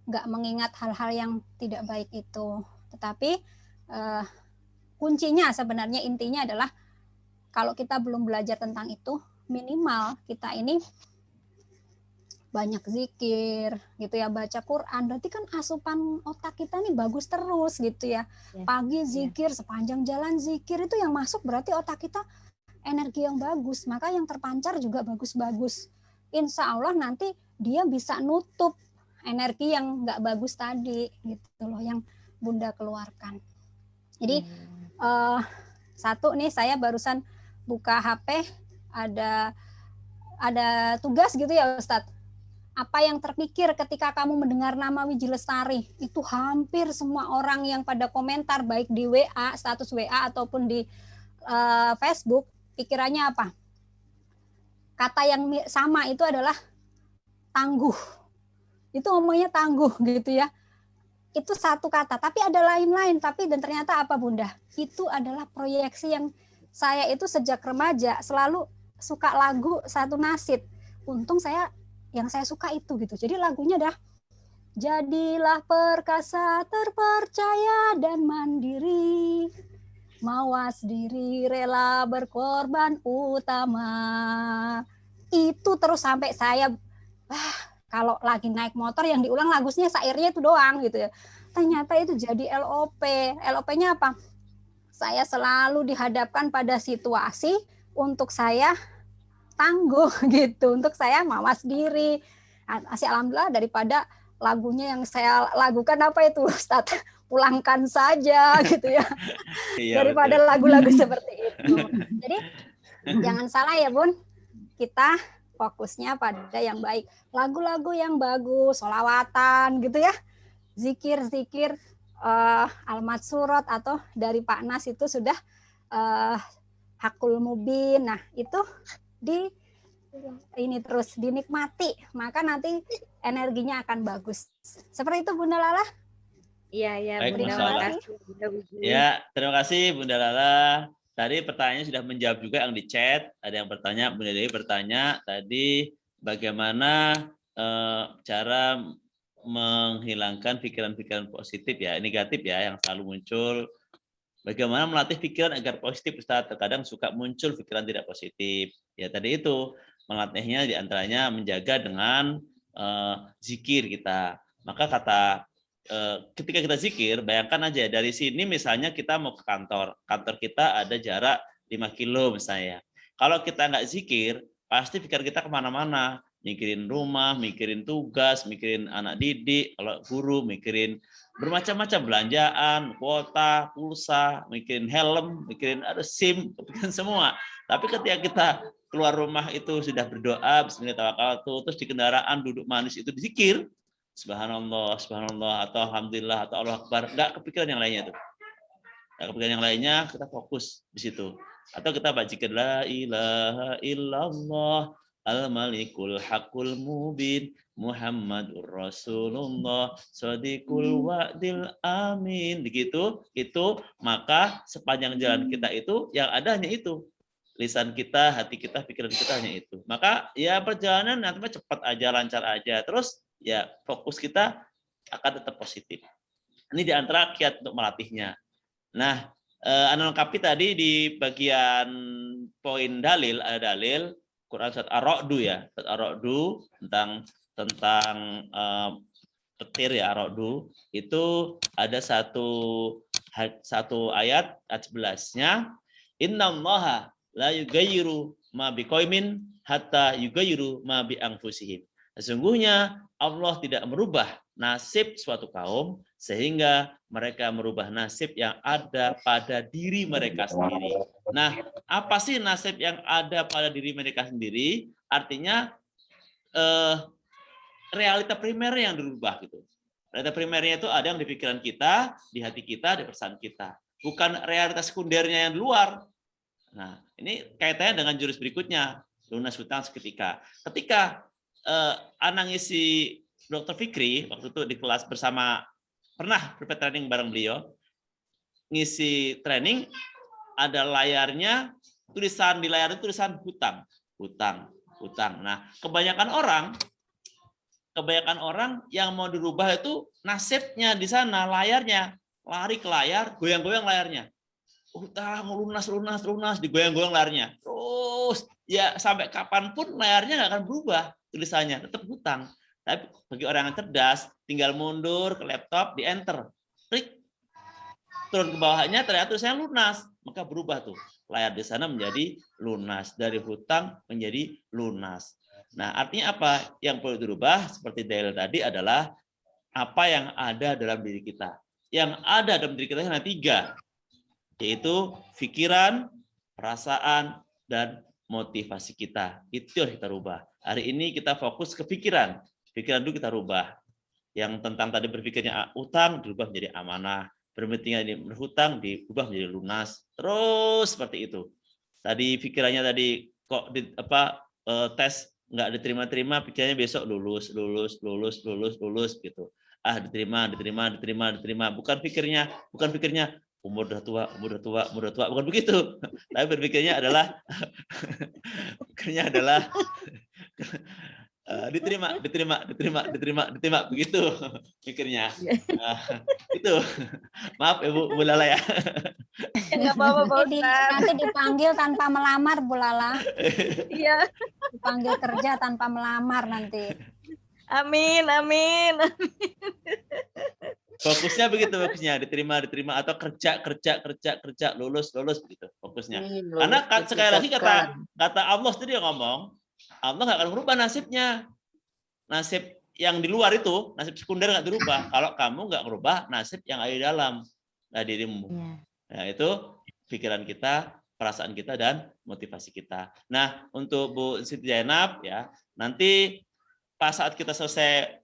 nggak mengingat hal-hal yang tidak baik itu. Tetapi kuncinya sebenarnya intinya adalah kalau kita belum belajar tentang itu, minimal kita ini banyak zikir gitu ya, baca Quran, berarti kan asupan otak kita nih bagus terus gitu ya. Pagi zikir, sepanjang jalan zikir, itu yang masuk berarti otak kita energi yang bagus, maka yang terpancar juga bagus-bagus. Insya Allah nanti dia bisa nutup energi yang nggak bagus tadi gitu loh yang Bunda keluarkan. Jadi satu nih, saya barusan buka HP, ada tugas gitu ya Ustadz. Apa yang terpikir ketika kamu mendengar nama Wiji Lestari? Itu hampir semua orang yang pada komentar, baik di WA, status WA ataupun di Facebook, pikirannya apa? Kata yang sama itu adalah tangguh. Itu ngomongnya tangguh gitu ya. Itu satu kata, tapi ada lain-lain. Dan ternyata apa Bunda? Itu adalah proyeksi yang saya itu sejak remaja selalu suka lagu satu nasid. Untung yang saya suka itu gitu. Jadi lagunya dah, jadilah perkasa, terpercaya dan mandiri, mawas diri, rela berkorban utama. Itu terus sampai saya kalau lagi naik motor yang diulang lagunya sairnya itu doang gitu ya. Ternyata itu jadi LOP. LOP-nya apa? Saya selalu dihadapkan pada situasi untuk saya tangguh gitu, untuk saya mawas diri. Masih alhamdulillah daripada lagunya yang saya lakukan apa itu Ustadz, pulangkan saja gitu ya. Daripada lagu-lagu seperti itu. Jadi jangan salah ya Bun, kita fokusnya pada yang baik. Lagu-lagu yang bagus, sholawatan gitu ya. Zikir-zikir Almat Surat atau dari Pak Nas itu sudah Hakul Mubin. Nah, itu ini terus dinikmati, maka nanti energinya akan bagus. Seperti itu Bunda Lala. Iya, Baik, Bunda, Masya Allah. Ya, terima kasih Bunda Lala. Tadi pertanyaannya sudah menjawab juga yang di chat. Ada yang bertanya, Bunda Dewi bertanya tadi bagaimana cara menghilangkan pikiran-pikiran positif ya, negatif ya yang selalu muncul. Bagaimana melatih pikiran agar positif, Ustaz? Terkadang suka muncul pikiran tidak positif. Ya tadi itu melatihnya diantaranya menjaga dengan zikir kita. Maka ketika kita zikir, bayangkan aja dari sini misalnya kita mau ke kantor kita ada jarak 5 kilo misalnya. Kalau kita nggak zikir, pasti pikiran kita kemana-mana. Mikirin rumah, mikirin tugas, mikirin anak didik, kalau guru, mikirin bermacam-macam belanjaan, kuota, pulsa, mikirin helm, mikirin ada SIM, kepikiran semua. Tapi ketika kita keluar rumah itu sudah berdoa, bismillahirrahmanirrahim, terus di kendaraan duduk manis itu dizikir, subhanallah, subhanallah, atau alhamdulillah, atau Allah Akbar, nggak kepikiran yang lainnya tuh. Nggak kepikiran yang lainnya, kita fokus di situ. Atau kita baca zikir la ilaha illallah al-malikul haqqul mubin Muhammadur Rasulullah shadiqul wa'dil amin. Begitu, itu maka sepanjang jalan kita itu yang ada hanya itu. Lisan kita, hati kita, pikiran kita hanya itu. Maka ya perjalanan nanti cepat aja, lancar aja. Terus ya fokus kita akan tetap positif. Ini di antara kiat untuk melatihnya. Nah, Anda lengkapi tadi di bagian poin dalil, ada dalil Quran surat Ar-Ra'du ya, surat Ar-Ra'du tentang petir ya, Ar-Ra'du itu ada satu satu ayat 11-nya, innallaha la yughayyiru ma biqaumin hatta yughayyiru ma bi anfusihim. Sesungguhnya Allah tidak merubah nasib suatu kaum sehingga mereka merubah nasib yang ada pada diri mereka sendiri. Nah, apa sih nasib yang ada pada diri mereka sendiri? Artinya realita primer yang dirubah gitu. Realita primernya itu ada yang di pikiran kita, di hati kita, di perasaan kita. Bukan realitas sekundernya yang di luar. Nah, ini kaitannya dengan jurus berikutnya, lunas hutang seketika. Ketika anak ngisi Dr. Fikri waktu itu di kelas bersama, pernah private training bareng beliau, ngisi training, ada layarnya, tulisan di layar itu tulisan hutang, hutang, hutang. Nah, kebanyakan orang yang mau dirubah itu nasibnya di sana, layarnya, lari ke layar, goyang-goyang layarnya. Hutang, lunas, digoyang-goyang layarnya. Terus, ya sampai kapanpun layarnya nggak akan berubah tulisannya, tetap hutang. Tapi bagi orang yang cerdas, tinggal mundur ke laptop, di enter, klik, turun ke bawahnya, ternyata tulisannya lunas, maka berubah tuh. Layar di sana menjadi lunas, dari hutang menjadi lunas. Nah, artinya apa? Yang perlu dirubah, seperti Dale tadi, adalah apa yang ada dalam diri kita. Yang ada dalam diri kita hanya 3, yaitu pikiran, perasaan, dan motivasi kita. Itu yang kita rubah. Hari ini kita fokus ke pikiran. Pikiran dulu kita rubah. Yang tentang tadi berpikirnya utang dirubah menjadi amanah. Berpikirnya berhutang dirubah menjadi lunas. Terus seperti itu. Tadi pikirannya tadi kok tes nggak diterima-terima, pikirannya besok lulus gitu. Diterima. Bukan pikirnya umur udah tua, bukan begitu. Tapi berpikirnya adalah diterima begitu pikirnya. Itu. Maaf Ibu Lala ya. Nggak apa-apa, Pak Ustadz. Nanti dipanggil tanpa melamar, Bu Lala. Iya. Dipanggil kerja tanpa melamar nanti. Amin. Fokusnya begitu, diterima atau kerja, lulus begitu fokusnya. Karena sekali lagi kata Allah sendiri yang ngomong, Allah nggak akan merubah nasibnya. Nasib yang di luar itu, nasib sekunder nggak dirubah. Kalau kamu nggak merubah nasib yang ada di dalam dirimu. Nah, itu pikiran kita, perasaan kita, dan motivasi kita. Nah, untuk Bu Siti Zainab ya, nanti pas saat kita selesai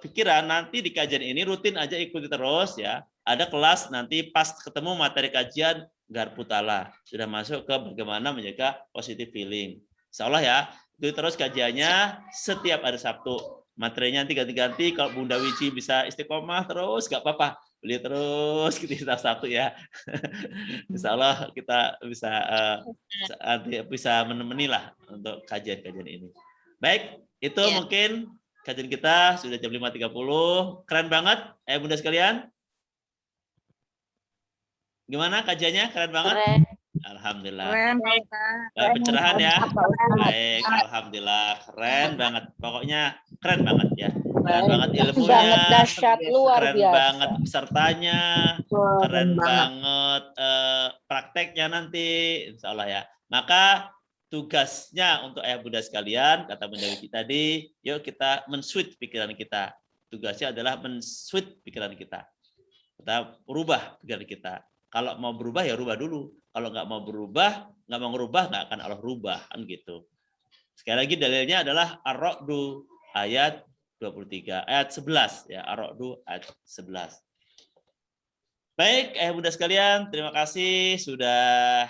pikiran, nanti di kajian ini rutin aja ikuti terus ya. Ada kelas nanti pas ketemu materi kajian Garpu Tala. Sudah masuk ke bagaimana menjaga positive feeling. Insya Allah ya, itu terus kajiannya setiap hari Sabtu. Materinya nanti ganti-ganti, kalau Bunda Wiji bisa istiqomah terus, nggak apa-apa. Beli terus gitu satu ya. Insya Allah kita bisa menemani lah untuk kajian-kajian ini. Baik, itu mungkin kajian kita sudah jam 5.30. Keren banget, Bunda sekalian. Gimana kajiannya? Keren banget? Keren. Alhamdulillah. Keren, Pak Ustadz. Pencerahan ya. Baik, alhamdulillah. Keren banget. Pokoknya keren banget ya. Keren banget ilmunya. Banget dahsyat, luar keren biasa. banget pesertanya. Keren banget prakteknya nanti. Insya Allah ya. Maka tugasnya untuk ayah bunda sekalian, kata Bunda Wiki tadi, yuk kita men-switch pikiran kita. Tugasnya adalah men-switch pikiran kita. Kita rubah pikiran kita. Kalau mau berubah ya rubah dulu. Kalau nggak mau berubah, nggak mau ngerubah, nggak akan Allah rubah, kan gitu. Sekali lagi dalilnya adalah Ar-Ra'du ayat 23, ayat 11 ya, Ar-Ra'du ayat 11. Baik, ayah bunda sekalian, terima kasih sudah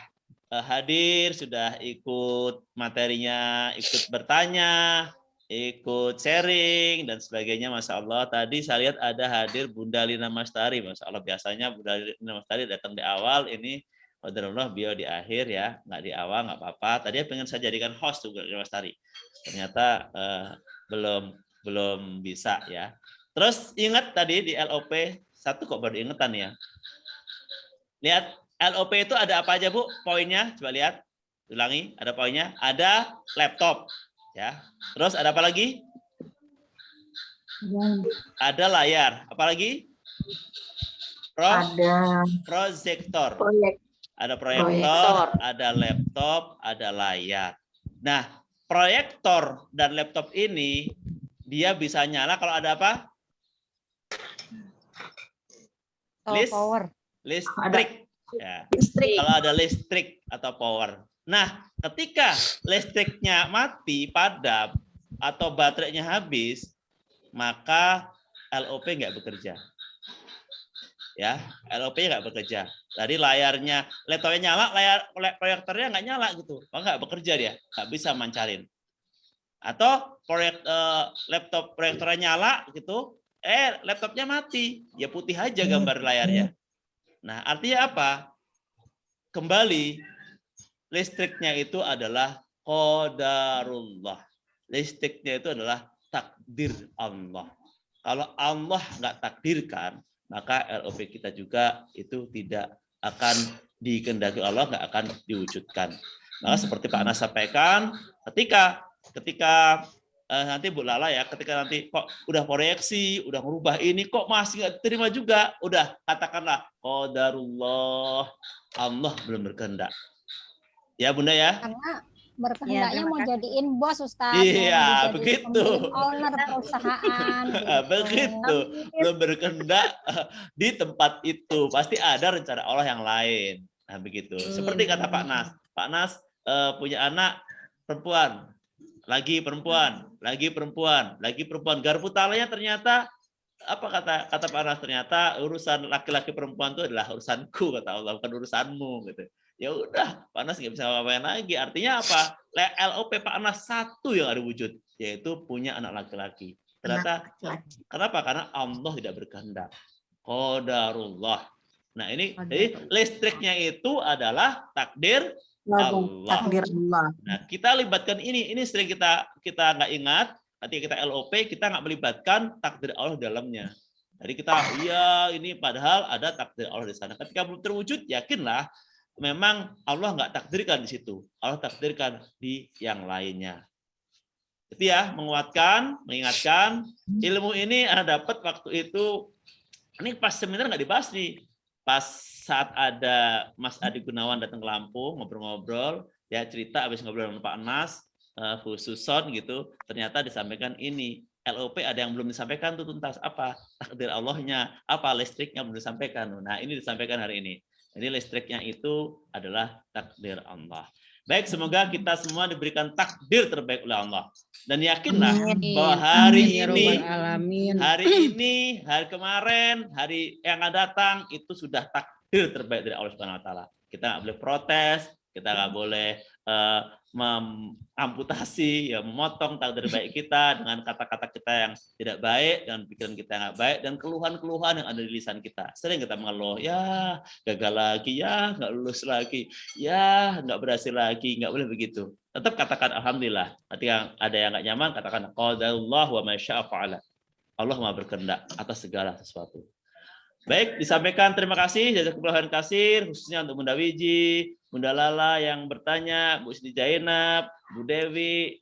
hadir, sudah ikut materinya, ikut bertanya, ikut sharing dan sebagainya. Masya Allah, tadi saya lihat ada hadir Bunda Lina Mastari. Masya Allah, biasanya Bunda Lina Mastari datang di awal, ini qadarullah beliau di akhir ya, nggak di awal, nggak apa-apa. Tadi pengen saya jadikan host juga Lina Mastari, ternyata belum bisa ya. Terus ingat tadi di LOP 1 kok baru ingetan ya. Lihat LOP itu ada apa aja Bu? Poinnya coba lihat, ulangi. Ada poinnya, ada laptop. Ya, terus ada apa lagi? Ada layar. Apa lagi? Ada proyektor. proyek. Ada proyektor, Proyektor. ada laptop, ada layar. Nah, proyektor dan laptop ini dia bisa nyala kalau ada apa? Listrik. Ya. Listrik. Kalau ada listrik atau power. Nah, ketika listriknya mati, padam, atau baterainya habis, maka LOP nggak bekerja. Ya, LOP nggak bekerja. Tadi layarnya, laptopnya nyala, proyektornya nggak nyala gitu, nggak bekerja dia, nggak bisa mancarin. Atau laptop proyektornya nyala gitu, laptopnya mati, ya putih aja gambar layarnya. Nah, artinya apa? Kembali, listriknya itu adalah qadarullah. Listriknya itu adalah takdir Allah. Kalau Allah nggak takdirkan, maka LOP kita juga itu tidak akan dikehendaki Allah, nggak akan diwujudkan. Maka seperti Pak Anas sampaikan, ketika nanti Bu Lala ya, ketika nanti kok udah proyeksi, udah merubah ini, kok masih nggak terima juga, udah katakanlah qadarullah, Allah belum berkehendak. Ya Bunda ya. Karena berkehendaknya terima mau kasih. jadiin bos Ustaz. Iya, mau jadi begitu. pemilik owner perusahaan. Begitu, belum berkehendak di tempat itu, pasti ada rencana Allah yang lain. Nah begitu. Seperti kata Pak Nas, Pak Nas punya anak perempuan, lagi perempuan. Garpu talanya ternyata apa kata Pak Nas, ternyata urusan laki-laki perempuan itu adalah urusanku, kata Allah, bukan urusanmu gitu. Ya udah, Pak Anas nggak bisa ngapain lagi. Artinya apa? LOP Pak Anas satu yang ada wujud, yaitu punya anak laki-laki. Ternyata kenapa? Karena Allah tidak berkehendak. Qadarullah. Nah ini, jadi listriknya itu adalah takdir Allah. Takdir Allah. Nah kita libatkan ini sering kita nggak ingat. Ketika kita LOP, kita nggak melibatkan takdir Allah dalamnya. Jadi kita, iya ini padahal ada takdir Allah di sana. Ketika belum terwujud, yakinlah memang Allah nggak takdirkan di situ. Allah takdirkan di yang lainnya. Itu ya, menguatkan, mengingatkan. Ilmu ini Anda dapat waktu itu, ini pas seminar nggak dibahas nih. Pas saat ada Mas Adi Gunawan datang ke Lampung, ngobrol-ngobrol, ya cerita habis ngobrol dengan Pak Anas, khususon gitu, ternyata disampaikan ini. LOP ada yang belum disampaikan tuh tuntas, apa? Takdir Allahnya, apa listriknya belum disampaikan. Nah ini disampaikan hari ini. Jadi listriknya itu adalah takdir Allah. Baik, semoga kita semua diberikan takdir terbaik oleh Allah. Dan yakinlah bahwa hari ini, hari kemarin, hari yang akan datang itu sudah takdir terbaik dari Allah Subhanahu wa taala. Kita nggak boleh protes, kita nggak boleh mengamputasi, ya memotong takdir baik kita dengan kata-kata kita yang tidak baik, dengan pikiran kita yang nggak baik, dan keluhan-keluhan yang ada di lisan kita. Sering kita mengeluh, ya gagal lagi, ya nggak lulus lagi, ya nggak berhasil lagi, nggak boleh begitu. Tetap katakan alhamdulillah. Ketika ada yang nggak nyaman, katakan qadarullah wa ma syaa fa'ala. Allah Maha berkehendak atas segala sesuatu. Baik, disampaikan terima kasih, jazakumullah khairan katsir, khususnya untuk Bunda Wiji, Bunda Lala yang bertanya, Bu Siti Zainab, Bu Dewi,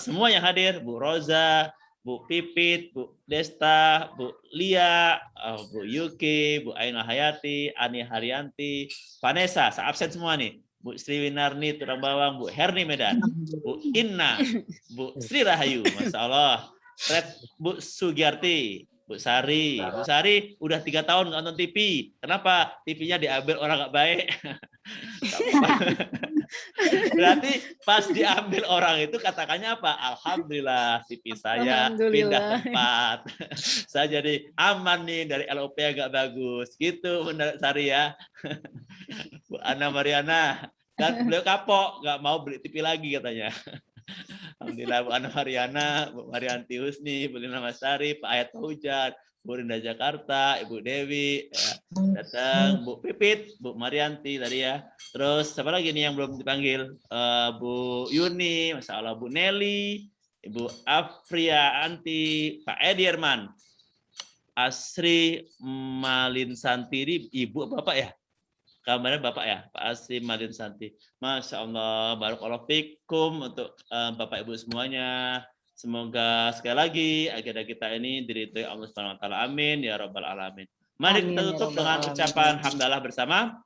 semua yang hadir, Bu Roza, Bu Pipit, Bu Desta, Bu Lia, Bu Yuki, Bu Ainul Hayati, Ani Haryanti, Vanessa, saya absen semua nih, Bu Sri Winarni, Turang Bawang, Bu Herni Medan, Bu Inna, Bu Sri Rahayu, Masya Allah, Bu Sugiyarti, Bu Sari udah 3 tahun nggak nonton TV. Kenapa? TV-nya diambil orang nggak baik. Berarti pas diambil orang itu katakannya apa? Alhamdulillah TV saya pindah tempat. Saya jadi aman nih dari LOP yang nggak bagus. Gitu Bunda Sari ya. Bu Ana Mariana. Dan beliau kapok, nggak mau beli TV lagi katanya. Alhamdulillah Bu Ana Mariana, Bu Marianti Husni, Bu Lina Masari, Pak Ayat Hujan, Bu Rinda Jakarta, Ibu Dewi, ya, datang, Bu Pipit, Bu Marianti tadi ya. Terus siapa lagi nih yang belum dipanggil? Bu Yuni, Masya Allah, Bu Nelly, Ibu Afria Anti, Pak Edi Herman, Asri Malin Santiri, Ibu Bapak ya? Kabarnya Bapak ya, Pak Asri Malin Santi. Masya Allah, barakallahu fikum untuk Bapak Ibu semuanya. Semoga sekali lagi agenda kita ini diridhoi Allah Subhanahu wa taala. Amin ya rabbal alamin. Mari Amin, kita ya tutup Rabbal dengan alamin. ucapan hamdalah bersama.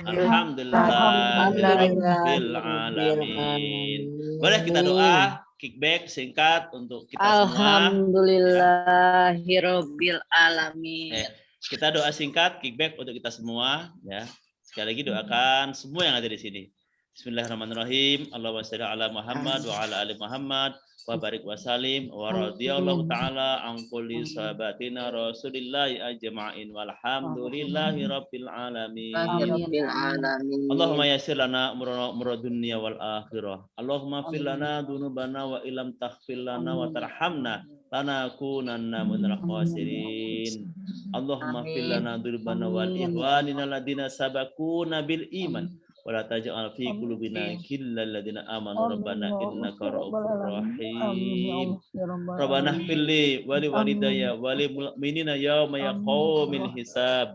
Alhamdulillahirabbil Alhamdulillahirabbil alamin. Boleh kita doa kickback singkat untuk kita semua. Alhamdulillahirabbil alamin. Kita doa singkat kickback untuk kita semua ya. Sekali lagi doakan semua yang ada di sini. Bismillahirrahmanirrahim. Allahumma shalli ala Muhammad wa ala ali Muhammad wa barik wa salim wa radhiyallahu taala an kulli sahabatina Rasulillahi ajma'in walhamdulillahi rabbil alamin. Rabbil alamin. Allahumma yassir lana umura dunya wal akhirah. Allahumma fir lana dzunubana wa illam taghfir lana wa tarhamna lanakunanna minal khasirin. Allahumma fir lana dzunubana wal ikhwanina alladziina sabaquna bil iman. Wala taj'al fi qulubina ghillal ladzina amanu rabbana innaka ra'ufur rahim. Rabbana ighfirli wa li walidayya wa lil mu'minina yawma yaqumul hisab.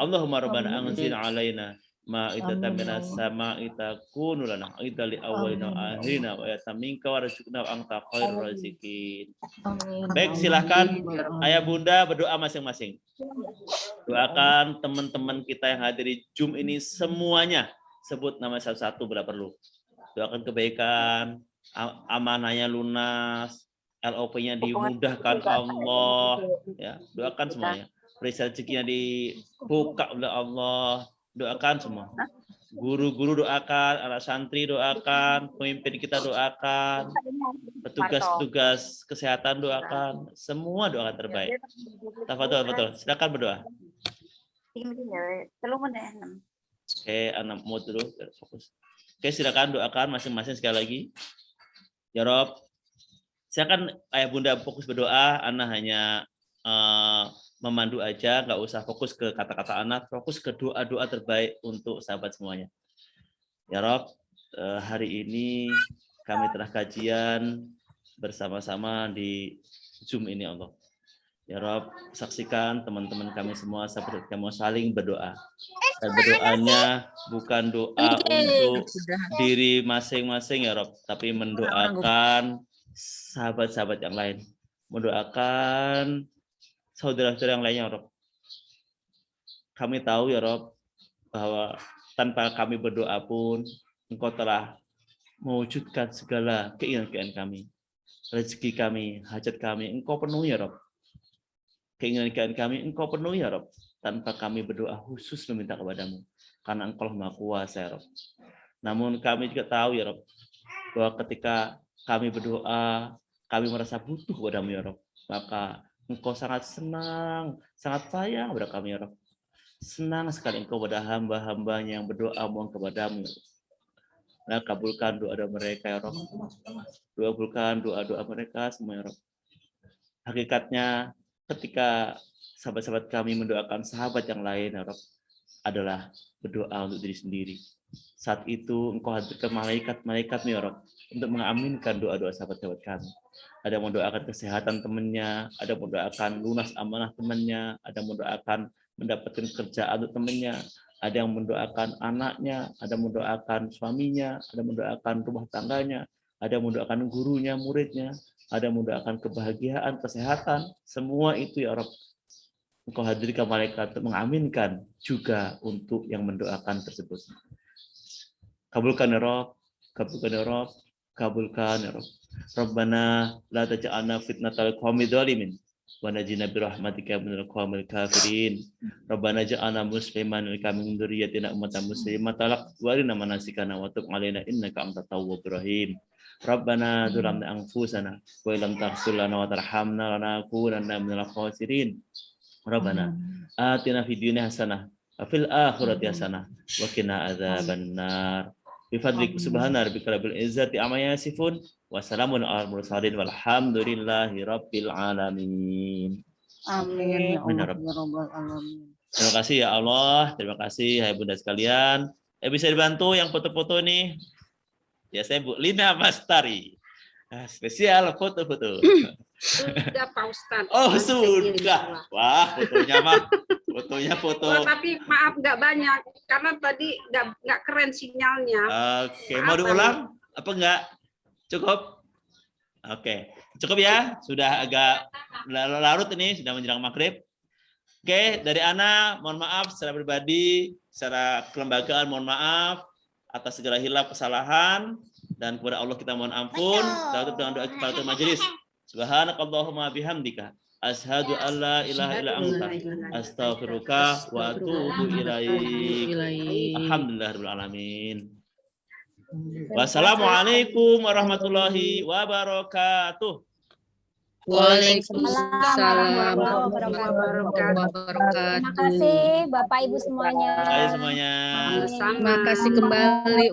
Allahumma rabbana anzil alaina ma'idatan minas sama'i takunu lana aidan li awwalina wa akhirina wa yataminka warzuqna wa anta khairur raziqin. Baik, silahkan ayah bunda berdoa masing-masing. Doakan teman-teman kita yang hadir di Zoom ini semuanya. Sebut nama satu-satu bila perlu. Doakan kebaikan, amanahnya lunas, LOP-nya dimudahkan Allah. Ya, doakan semuanya. Perisai rezekinya dibuka oleh Allah. Doakan semua. Guru-guru doakan, anak santri doakan, pemimpin kita doakan, petugas-petugas kesehatan doakan, semua doakan terbaik. Tafadhol, betul. Silakan berdoa. Oke, anak mau dulu fokus. Oke, silakan doakan masing-masing sekali lagi. Ya Rob, silakan ayah bunda fokus berdoa. Anak hanya memandu aja, nggak usah fokus ke kata-kata anak, fokus ke doa-doa terbaik untuk sahabat semuanya. Ya Rob, hari ini kami telah kajian bersama-sama di Zoom ini Allah. Ya Rob, saksikan teman-teman kami semua seperti kami saling berdoa. Dan berdoanya bukan doa untuk diri masing-masing ya Rob, tapi mendoakan sahabat-sahabat yang lain. Mendoakan saudara-saudara yang lainnya Rob. Kami tahu ya Rob, bahwa tanpa kami berdoa pun Engkau telah mewujudkan segala keinginan kami. Rezeki kami, hajat kami, Engkau penuhi ya Rob. Keinginan kami Engkau penuhi ya Rob, tanpa kami berdoa khusus meminta kepadamu, karena Engkau Maha Kuasa ya Rob. Namun kami juga tahu ya Rob, bahwa ketika kami berdoa, kami merasa butuh kepadamu ya Rob, maka Engkau sangat senang, sangat sayang kepada kami ya Rob. Senang sekali Engkau pada hamba-hambanya yang berdoa mohon kepadamu. Nah, kabulkan doa-doa mereka ya Rob. Kabulkan doa-doa mereka semua ya Rob. Hakikatnya ketika sahabat-sahabat kami mendoakan sahabat yang lain ya Rob, adalah berdoa untuk diri sendiri. Saat itu Engkau hadirkan malaikat-malaikat ya Rob, untuk mengaminkan doa-doa sahabat-sahabat kami. Ada yang mendoakan kesehatan temannya, ada yang mendoakan lunas amanah temannya, ada yang mendoakan mendapatkan kerjaan untuk temannya, ada yang mendoakan anaknya, ada yang mendoakan suaminya, ada yang mendoakan rumah tangganya, ada yang mendoakan gurunya, muridnya, ada yang mendoakan kebahagiaan, kesehatan, semua itu ya Rob. Engkau hadirkan malaikat untuk mengaminkan juga untuk yang mendoakan tersebut. Kabulkan ya Rob, kabulkan ya Rob, kabulkan ya Rob. Rabbana la taj'alna fitnatal qaumidz dzalimin wa najina bi rahmatika minal qaumil kafirin. Rabbana ja'alna musliman laka min dzurriyyatina ummatan muslimatan lak wa arina manasikana wa tub 'alaina innaka antat tawwabur rahim. Rabbana dzulamna anfusana wa illam taghfir lana wa tarhamna lanakunanna minal khasirin. Rabbana atina fid dunya hasanah wa fil akhirati hasanah wa qina adzabannar. Bi fadlik subhana rabbika rabbil izzati amma yasifun wa salamun alal mursalin walhamdulillahi rabbil alamin. Amin. Terima kasih ya Allah, terima kasih hai bunda sekalian. Bisa dibantu yang foto-foto ini? Ya saya Bu Lina Mastari. Spesial foto-foto. Sudah Pak Ustadz. Oh sudah. Wah fotonya mah. Fotonya foto. Oh, tapi maaf nggak banyak karena tadi nggak keren sinyalnya. Oke, mau diulang apa enggak? Cukup? Oke, cukup ya. Sudah agak larut ini, sudah menjelang maghrib. Oke, dari Ana, mohon maaf secara pribadi, secara kelembagaan mohon maaf atas segala hilaf kesalahan, dan kepada Allah kita mohon ampun. Kita tutup dengan doa kifaratul majelis. Subhanakallahumma bihamdika asyhadu an la ilaha illa anta astaghfiruka wa atubu ilaik. Alhamdulillahirabbil alamin. Wassalamualaikum warahmatullahi wabarakatuh. Waalaikumsalam warahmatullahi wabarakatuh. Terima kasih Bapak Ibu semuanya. Terima kasih semuanya. Sama. Terima kasih kembali.